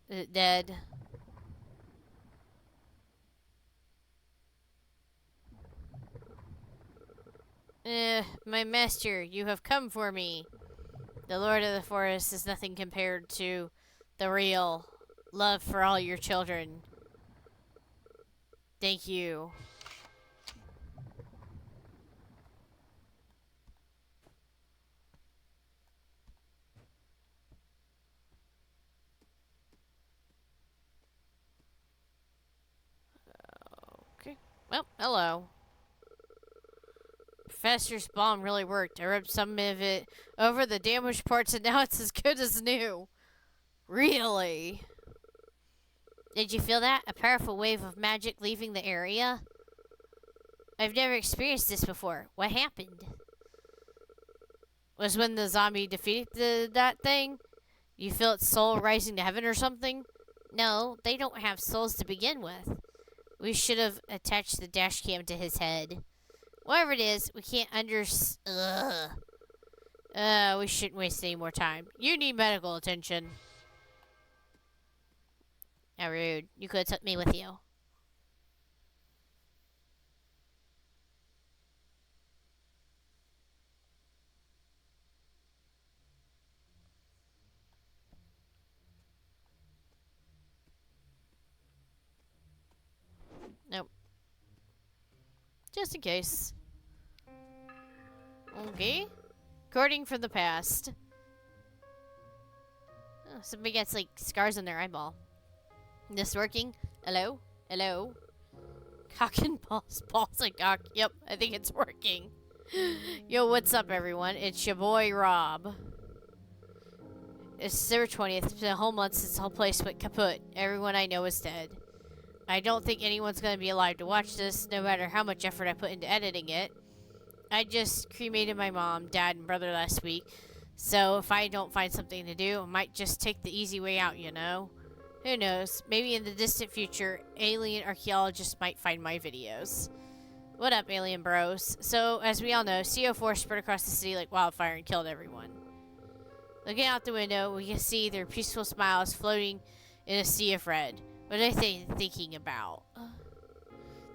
Is it dead? My master, you have come for me. The Lord of the Forest is nothing compared to the real love for all your children. Thank you. Okay. Well, hello. Professor's bomb really worked. I rubbed some of it over the damaged parts and now it's as good as new. Really? Did you feel that? A powerful wave of magic leaving the area? I've never experienced this before. What happened? Was when the zombie defeated that thing? You feel its soul rising to heaven or something? No, they don't have souls to begin with. We should have attached the dash cam to his head. Whatever it is, we can't we shouldn't waste any more time. You need medical attention. How rude. You could have took me with you. Nope. Just in case. Okay. Recording from the past. Oh, somebody gets like scars on their eyeball. This working? Hello? Hello? Cock and balls. Balls and cock. Yep, I think it's working. Yo, what's up, everyone? It's your boy, Rob. It's December 20th. It's been a whole month since the whole place went kaput. Everyone I know is dead. I don't think anyone's going to be alive to watch this, no matter how much effort I put into editing it. I just cremated my mom, dad, and brother last week. So if I don't find something to do, I might just take the easy way out, you know? Who knows? Maybe in the distant future, alien archaeologists might find my videos. What up, alien bros? So, as we all know, CO4 spread across the city like wildfire and killed everyone. Looking out the window, we can see their peaceful smiles floating in a sea of red. What are they thinking about?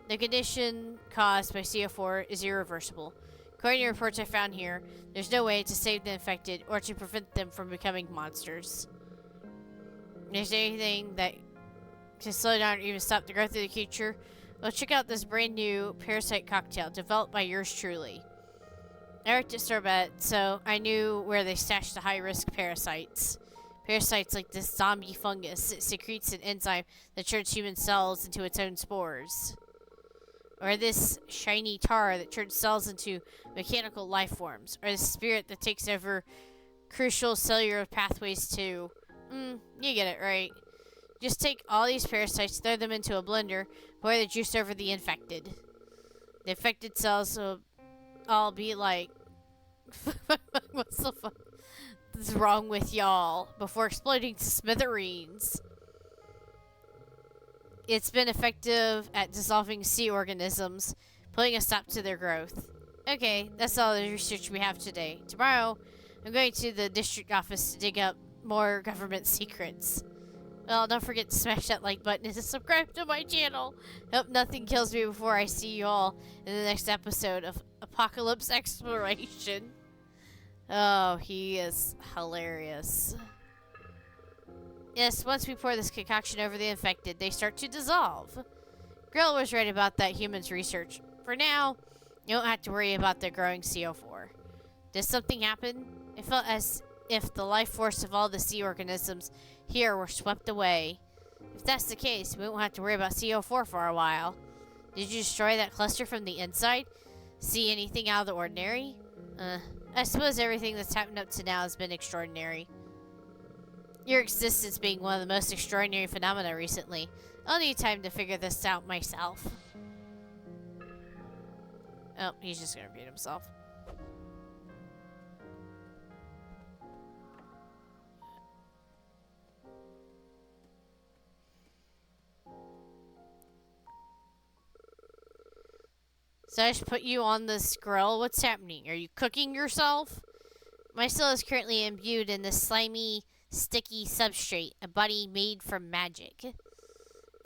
The condition caused by CO4 is irreversible. According to reports I found here, there's no way to save the infected or to prevent them from becoming monsters. If there's anything that can slow down or even stop the growth of the creature, well, check out this brand new parasite cocktail developed by yours truly. I worked at Sorbet, so I knew where they stashed the high-risk parasites. Parasites like this zombie fungus. It secretes an enzyme that turns human cells into its own spores. Or this shiny tar that turns cells into mechanical life forms. Or the spirit that takes over crucial cellular pathways too. You get it, right? Just take all these parasites, throw them into a blender, pour the juice over the infected. The infected cells will all be like... What's the fuck is wrong with y'all? Before exploding to smithereens. It's been effective at dissolving sea organisms, putting a stop to their growth. Okay, that's all the research we have today. Tomorrow, I'm going to the district office to dig up more government secrets. Well, don't forget to smash that like button and to subscribe to my channel. Hope nothing kills me before I see you all in the next episode of Apocalypse Exploration. Oh, he is hilarious. Yes, once we pour this concoction over the infected, they start to dissolve. Grill was right about that human's research. For now, you don't have to worry about the growing CO4. Did something happen? It felt as if the life force of all the sea organisms here were swept away. If that's the case, we won't have to worry about CO4 for a while. Did you destroy that cluster from the inside? See anything out of the ordinary? I suppose everything that's happened up to now has been extraordinary. Your existence being one of the most extraordinary phenomena recently. I'll need time to figure this out myself. Oh, he's just gonna repeat himself. So I just put you on this grill. What's happening? Are you cooking yourself? My soul is currently imbued in this slimy, sticky substrate, a body made from magic.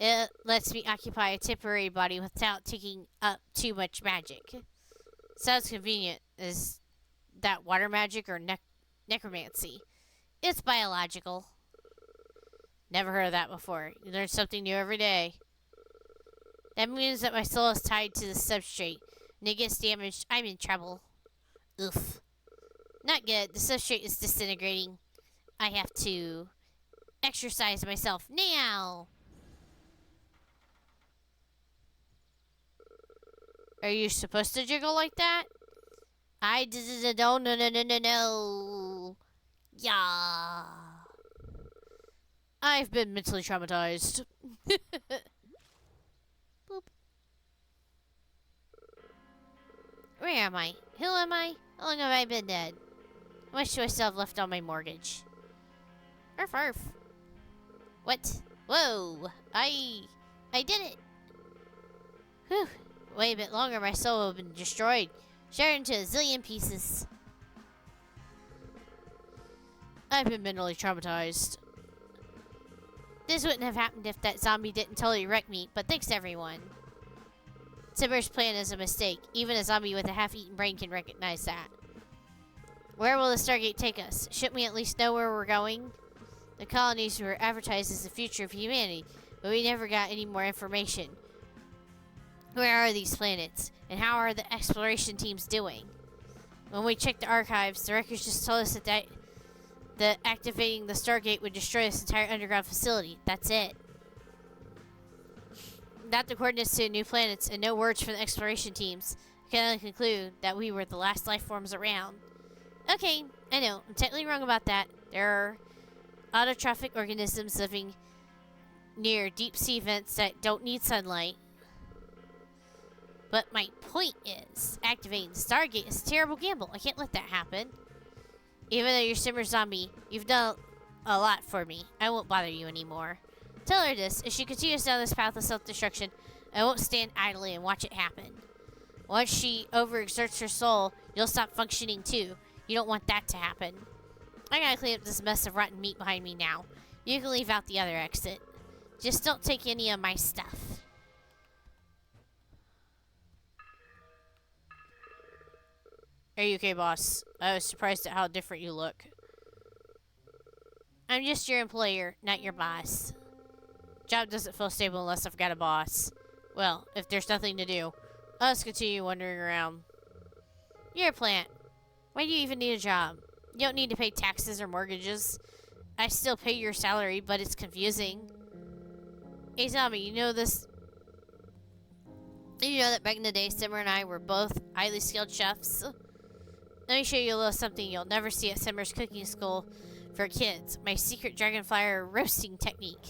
It lets me occupy a temporary body without taking up too much magic. Sounds convenient. Is that water magic or necromancy? It's biological. Never heard of that before. You learn something new every day. That means that my soul is tied to the substrate, and it gets damaged. I'm in trouble. Oof. Not good. The substrate is disintegrating. I have to exercise myself now. Are you supposed to jiggle like that? I no. Yeah. I've been mentally traumatized. Boop. Where am I? Who am I? How long have I been dead? How much do I still have left on my mortgage? Arf arf. What? Whoa. I did it. Whew. Wait a bit longer, my soul will have been destroyed. Shattered into a zillion pieces. I've been mentally traumatized. This wouldn't have happened if that zombie didn't totally wreck me, but thanks everyone. Simmer's plan is a mistake. Even a zombie with a half-eaten brain can recognize that. Where will the Stargate take us? Shouldn't we at least know where we're going? The colonies were advertised as the future of humanity, but we never got any more information. Where are these planets? And how are the exploration teams doing? When we checked the archives, the records just told us that activating the Stargate would destroy this entire underground facility. That's it. Without the coordinates to new planets and no words from the exploration teams, I can only conclude that we were the last life forms around. Okay, I know. I'm technically wrong about that. There are autotrophic organisms living near deep-sea vents that don't need sunlight. But my point is, activating the Stargate is a terrible gamble. I can't let that happen. Even though you're Simmer Zombie, you've done a lot for me. I won't bother you anymore. Tell her this. If she continues down this path of self-destruction, I won't stand idly and watch it happen. Once she overexerts her soul, you'll stop functioning too. You don't want that to happen. I gotta clean up this mess of rotten meat behind me now. You can leave out the other exit. Just don't take any of my stuff. Are you okay, boss? I was surprised at how different you look. I'm just your employer, not your boss. Job doesn't feel stable unless I've got a boss. Well, if there's nothing to do, I'll just continue wandering around. You're a plant. Why do you even need a job? You don't need to pay taxes or mortgages. I still pay your salary, but it's confusing. Hey, Zombie, you know this... You know that back in the day, Simmer and I were both highly skilled chefs? Let me show you a little something you'll never see at Simmer's cooking school for kids. My secret dragonfly roasting technique.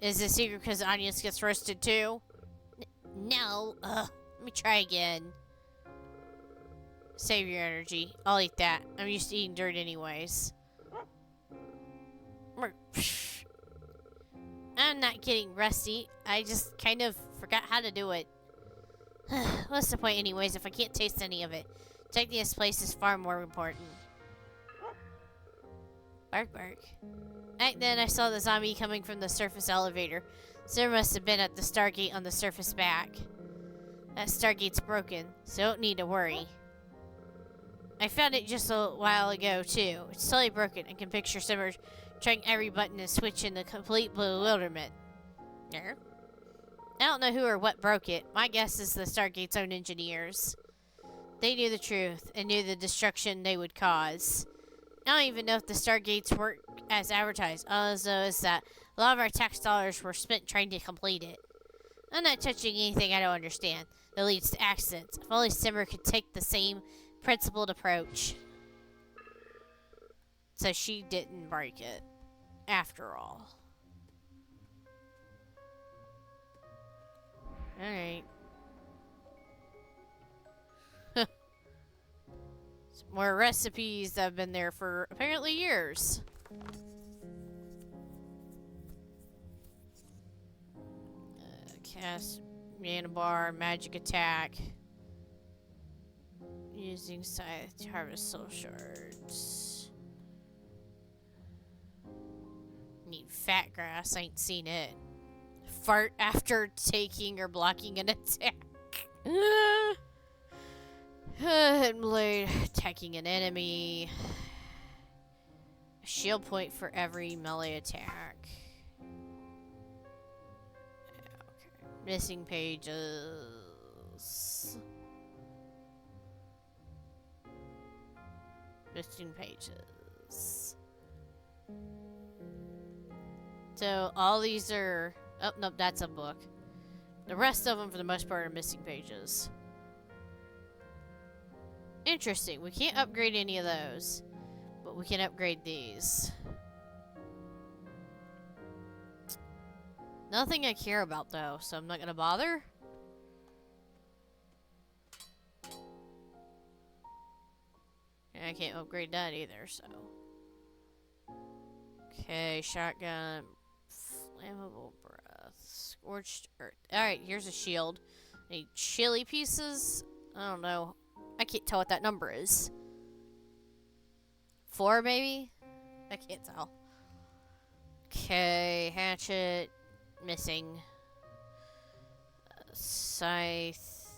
Is it secret because the onions gets roasted too? No. Let me try again. Save your energy. I'll eat that. I'm used to eating dirt anyways. I'm not getting rusty. I just kind of forgot how to do it. What's the point anyways if I can't taste any of it? Checking this place is far more important. Bark bark. Back then I saw the zombie coming from the surface elevator. So must have been at the Stargate on the surface back. That Stargate's broken, so don't need to worry. I found it just a while ago too. It's totally broken and can picture Simmer trying every button and switch in the complete bewilderment. reactor. I don't know who or what broke it. My guess is the Stargate's own engineers. They knew the truth and knew the destruction they would cause. I don't even know if the Stargates work as advertised. All I know is that a lot of our tax dollars were spent trying to complete it. I'm not touching anything I don't understand that leads to accidents. If only Simmer could take the same principled approach. So she didn't break it, after all. Alright. More recipes that have been there for apparently years. Cast mana bar, magic attack. Using scythe to harvest soul shards. Need fat grass, I ain't seen it. Fart after taking or blocking an attack. Blade attacking an enemy. A shield point for every melee attack. Okay. Missing pages. Missing pages. So all these are... Oh, no, that's a book. The rest of them, for the most part, are missing pages. Interesting. We can't upgrade any of those. But we can upgrade these. Nothing I care about, though, so I'm not going to bother. And I can't upgrade that either, so... Okay, shotgun... Flammable breath. Scorched earth. Alright, here's a shield. Any chili pieces? I don't know. I can't tell what that number is. 4, maybe? I can't tell. Okay, hatchet. Missing. Scythe.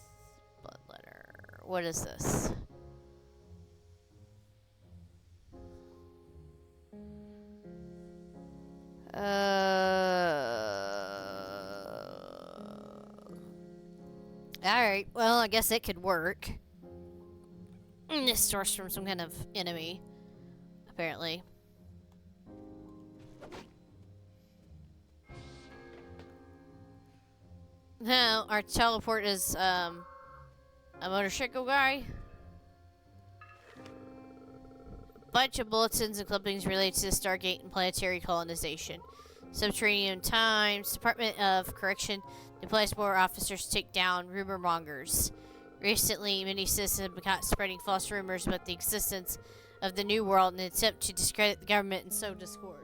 Bloodletter. What is this? Alright, well, I guess it could work. This source from some kind of enemy, apparently. Now, our teleport is, a motorcycle guy. Bunch of bulletins and clippings related to the Stargate and planetary colonization. Subterranean Times, Department of Correction deploys more officers to take down rumor mongers. Recently, many citizens have been caught spreading false rumors about the existence of the New World in an attempt to discredit the government and sow discord.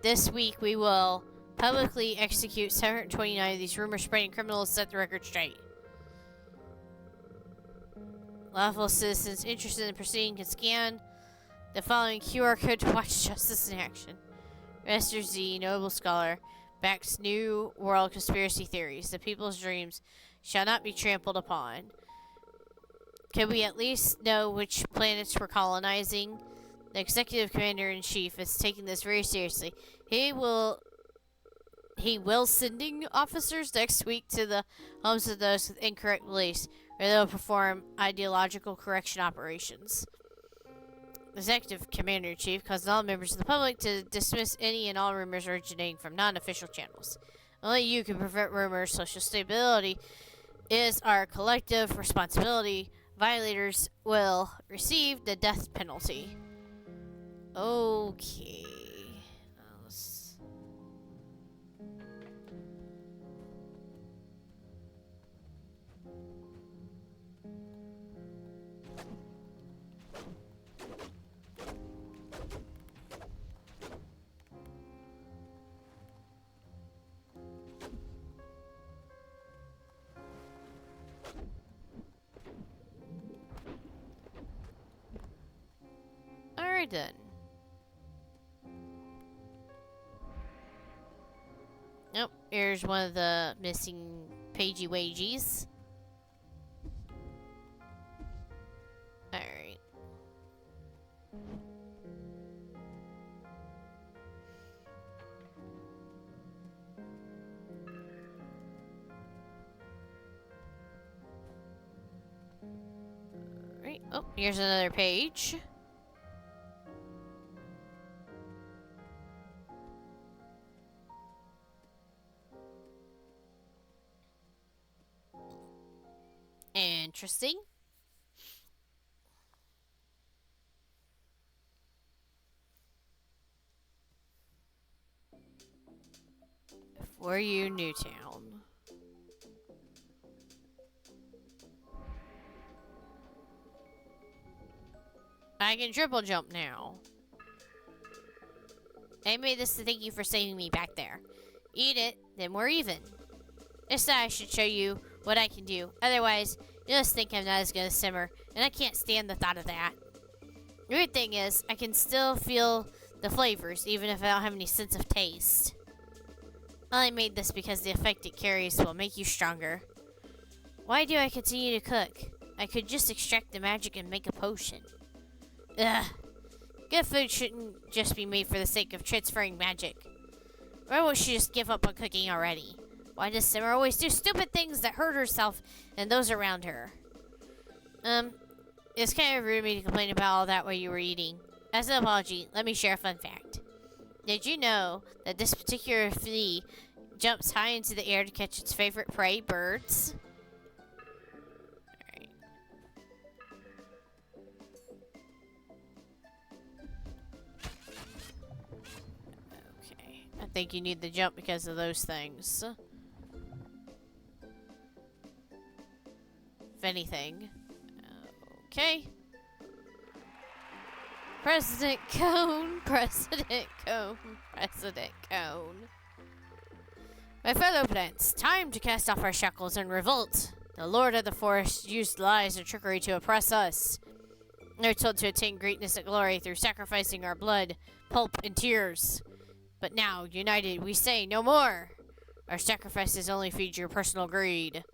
This week, we will publicly execute 729 of these rumor-spreading criminals to set the record straight. Lawful citizens interested in proceeding can scan the following QR code to watch justice in action. Rester Z, notable scholar, backs New World conspiracy theories. The people's dreams shall not be trampled upon. Can we at least know which planets we're colonizing? The executive commander-in-chief is taking this very seriously. He will sending officers next week to the homes of those with incorrect beliefs, where they'll perform ideological correction operations. The executive commander-in-chief calls on all members of the public to dismiss any and all rumors originating from non-official channels. Only you can prevent rumors. Social stability is our collective responsibility. Violators will receive the death penalty. Okay. Alright then. Nope, here's one of the missing pagey wages. Alright. Oh, here's another page. Interesting. For you, Newtown. I can triple jump now. I made this to thank you for saving me back there. Eat it, then we're even. This time I should show you what I can do. Otherwise, you'll just think I'm not as good as Simmer, and I can't stand the thought of that. The weird thing is, I can still feel the flavors, even if I don't have any sense of taste. I only made this because the effect it carries will make you stronger. Why do I continue to cook? I could just extract the magic and make a potion. Ugh. Good food shouldn't just be made for the sake of transferring magic. Why won't she just give up on cooking already? Why does Simmer always do stupid things that hurt herself and those around her? It's kind of rude of me to complain about all that while you were eating. As an apology, let me share a fun fact. Did you know that this particular flea jumps high into the air to catch its favorite prey, birds? Alright. Okay. I think you need the jump because of those things. If anything. Okay. President Cone, President Cone, President Cone. My fellow plants, time to cast off our shackles and revolt. The Lord of the Forest used lies and trickery to oppress us. We're told to attain greatness and glory through sacrificing our blood, pulp, and tears. But now, united, we say no more. Our sacrifices only feed your personal greed.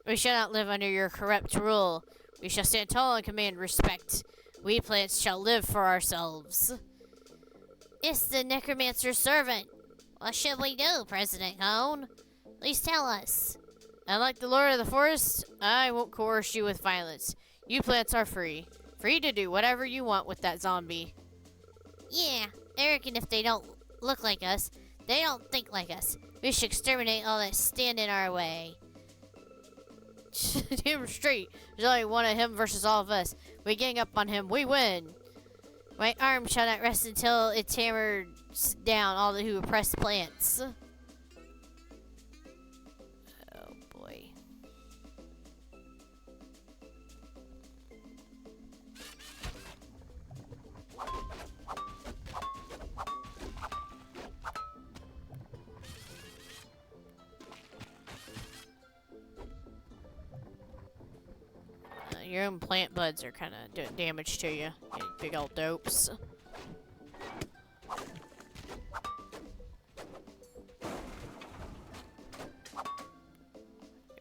We shall not live under your corrupt rule. We shall stand tall and command respect. We plants shall live for ourselves. It's the necromancer's servant. What should we do, President Cone? Please tell us. Unlike the Lord of the Forest, I won't coerce you with violence. You plants are free. Free to do whatever you want with that zombie. Yeah, I reckon if they don't look like us, they don't think like us. We should exterminate all that stand in our way. Damn straight. There's only one of him versus all of us. We gang up on him, we win. My arm shall not rest until it hammers down all who oppress plants. Oh boy. Your own plant buds are kind of doing damage to you. You big old dopes. Give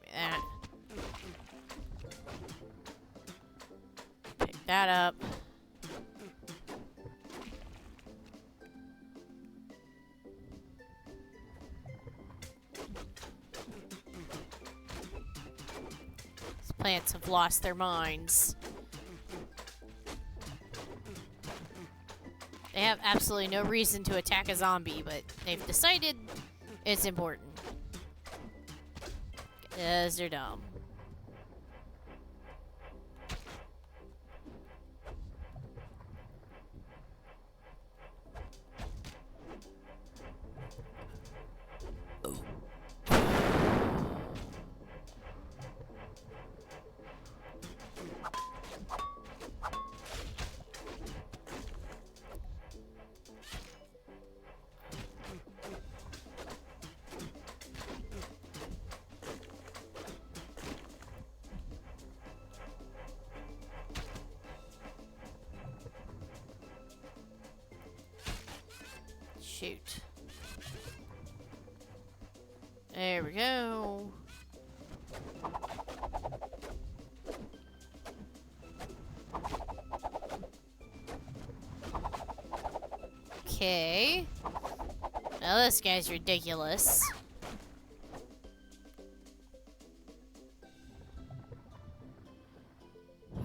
me that. Pick that up. Plants have lost their minds. They have absolutely no reason to attack a zombie, but they've decided it's important. Because they're dumb. Shoot. There we go. Okay. Now this guy's ridiculous.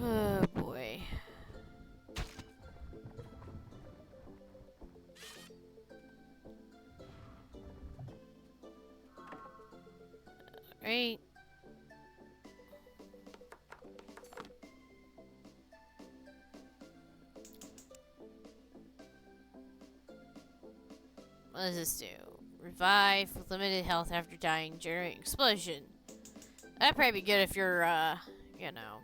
Oh boy. What does this do? Revive with limited health after dying during explosion. That'd probably be good if you're, you know,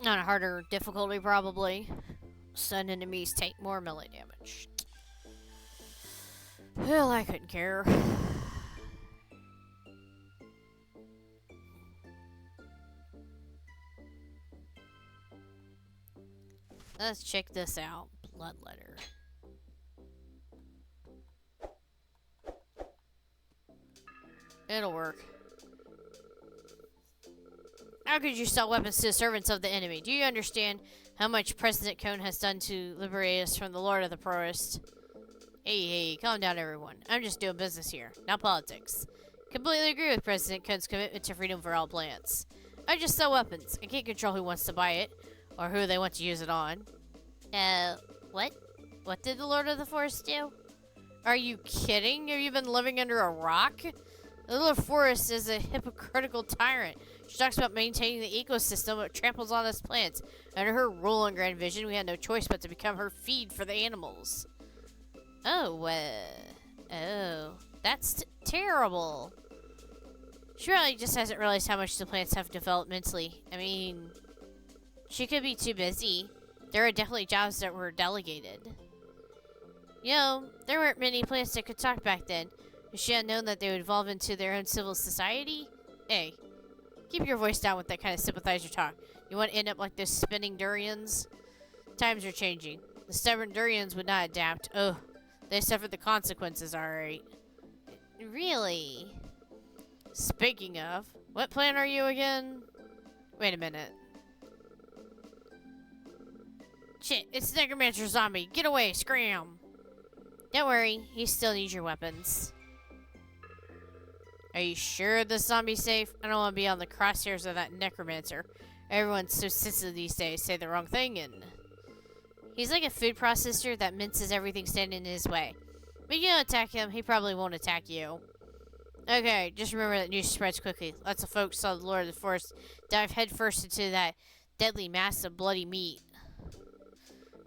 on a harder difficulty, probably. Stunned enemies take more melee damage. Well, I couldn't care. Let's check this out. Bloodletter. It'll work. How could you sell weapons to the servants of the enemy? Do you understand how much President Cone has done to liberate us from the Lord of the Forest? Hey, calm down, everyone. I'm just doing business here, not politics. Completely agree with President Cone's commitment to freedom for all plants. I just sell weapons. I can't control who wants to buy it, or who they want to use it on. What? What did the Lord of the Forest do? Are you kidding? Have you been living under a rock? The Lord of the Forest is a hypocritical tyrant. She talks about maintaining the ecosystem, but tramples on us plants. Under her rule and grand vision, we had no choice but to become her feed for the animals. Oh, that's terrible. She really just hasn't realized how much the plants have developmentally. I mean, she could be too busy. There are definitely jobs that were delegated. You know, there weren't many plants that could talk back then. If she had known that they would evolve into their own civil society? Hey, keep your voice down with that kind of sympathizer talk. You want to end up like those spinning durians? Times are changing. The stubborn durians would not adapt. Oh, they suffered the consequences, alright. Really? Speaking of, what plant are you again? Wait a minute. Shit, it's the Necromancer zombie. Get away, scram! Don't worry, you still need your weapons. Are you sure the zombie's safe? I don't want to be on the crosshairs of that Necromancer. Everyone's so sensitive these days, say the wrong thing and... He's like a food processor that minces everything standing in his way. But you don't attack him, he probably won't attack you. Okay, just remember that news spreads quickly. Lots of folks saw the Lord of the Forest dive headfirst into that deadly mass of bloody meat.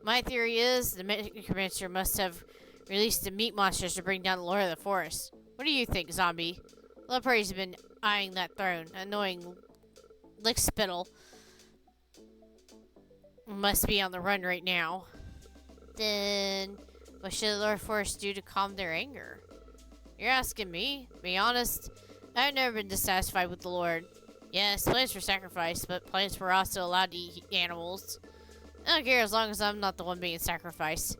My theory is the Necromancer must have released the meat monsters to bring down the Lord of the Forest. What do you think, zombie? Leopardy's been eyeing that throne. Annoying lickspittle must be on the run right now. Then, what should the Lord of the Forest do to calm their anger? You're asking me? To be honest, I've never been dissatisfied with the Lord. Yes, plants were sacrificed, but plants were also allowed to eat animals. I don't care as long as I'm not the one being sacrificed.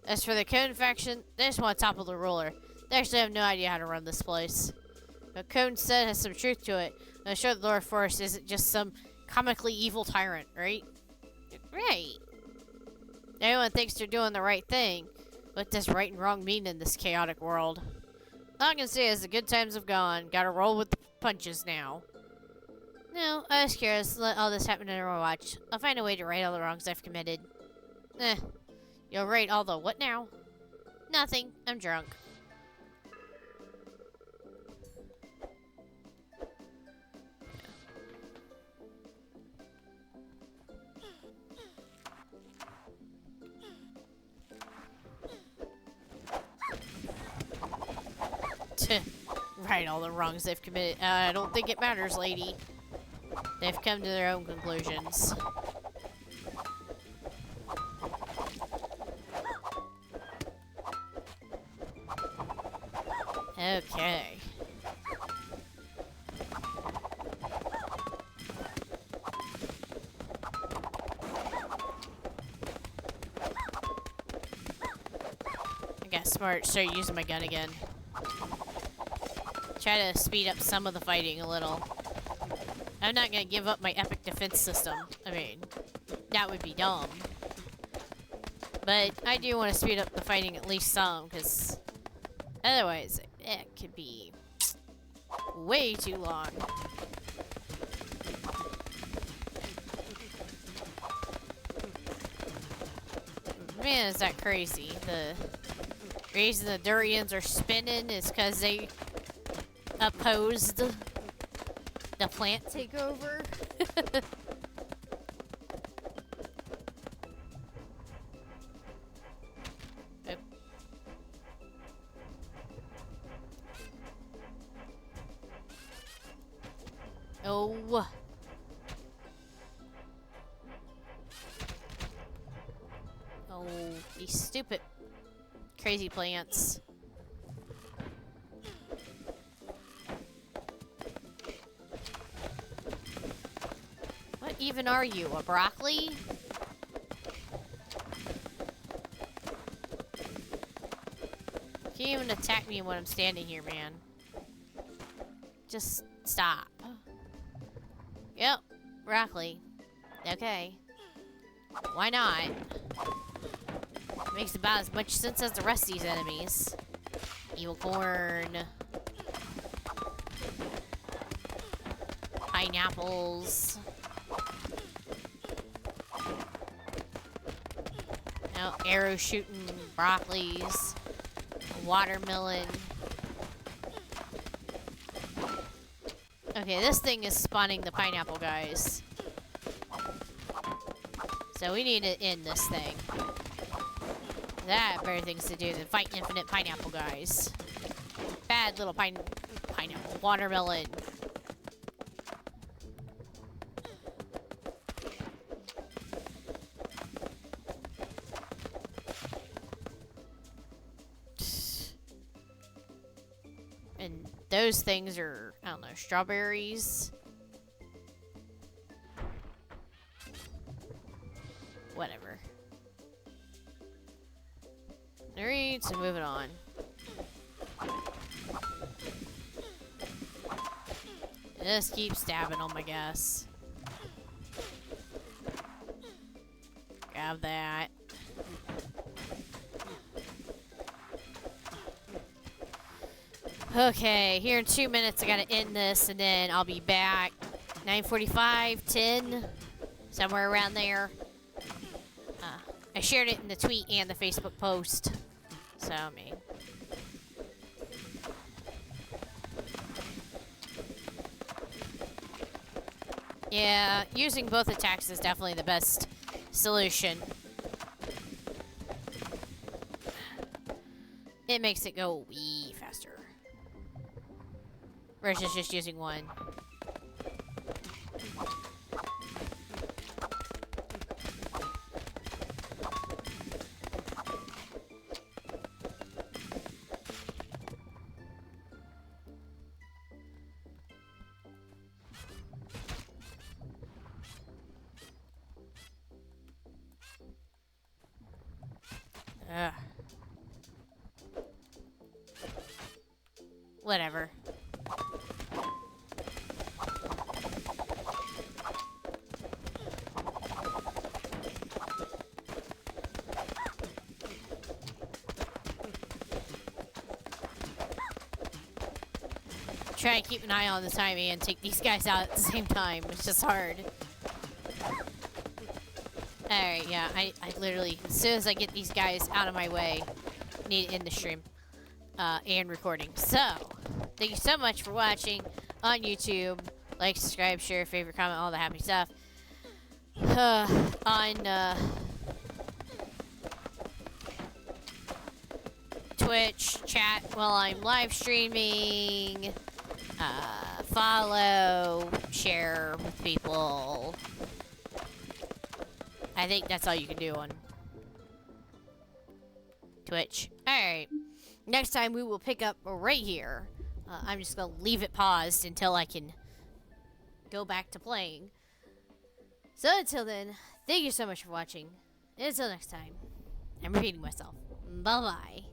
As for the Cone faction, they just want to topple the ruler. They actually have no idea how to run this place. What Cone said has some truth to it. I'm sure the Lord of the Forest isn't just some comically evil tyrant, right? Right. Everyone thinks they're doing the right thing. What does right and wrong mean in this chaotic world? All I can say is the good times have gone. Gotta roll with the punches now. No, I was curious. Let all this happen under my watch. I'll find a way to right all the wrongs I've committed. You'll right all the what now? Nothing. I'm drunk. Right all the wrongs they've committed. I don't think it matters, lady. They've come to their own conclusions. Okay. I got smart. Start using my gun again. Try to speed up some of the fighting a little. I'm not gonna give up my epic defense system. I mean, that would be dumb. But I do want to speed up the fighting at least some, because otherwise it could be way too long. Man, is that crazy. The reason the durians are spinning is because they opposed the plant takeover. Oh. Oh, these stupid crazy plants. What even are you? A broccoli? Can't even attack me when I'm standing here, man. Just stop. Yep, broccoli. Okay. Why not? Makes about as much sense as the rest of these enemies. Evil corn. Pineapples. Now, arrow shooting broccolis. Watermelon. Okay, this thing is spawning the pineapple guys. So we need to end this thing. That have better things to do than fight infinite pineapple guys. Bad little pineapple. Watermelon. And those things are, I don't know, strawberries. Whatever. Alright, so moving on. Just keep stabbing them, I guess. Grab that. Okay, here in 2 minutes I gotta end this and then I'll be back. 9:45, 10, somewhere around there. I shared it in the tweet and the Facebook post. So, I mean. Yeah, using both attacks is definitely the best solution. It makes it go way faster. Versus just using one. Ugh. Whatever. Try and keep an eye on the timing and take these guys out at the same time. It's just hard. Alright, yeah, I literally, as soon as I get these guys out of my way, need to end the stream and recording. So, thank you so much for watching on YouTube. Like, subscribe, share, favorite, comment, all the happy stuff. On Twitch, chat while I'm live streaming. Follow, share with people. I think that's all you can do on Twitch. Alright. Next time we will pick up right here. I'm just going to leave it paused until I can go back to playing. So until then, thank you so much for watching. And until next time, I'm repeating myself. Bye-bye.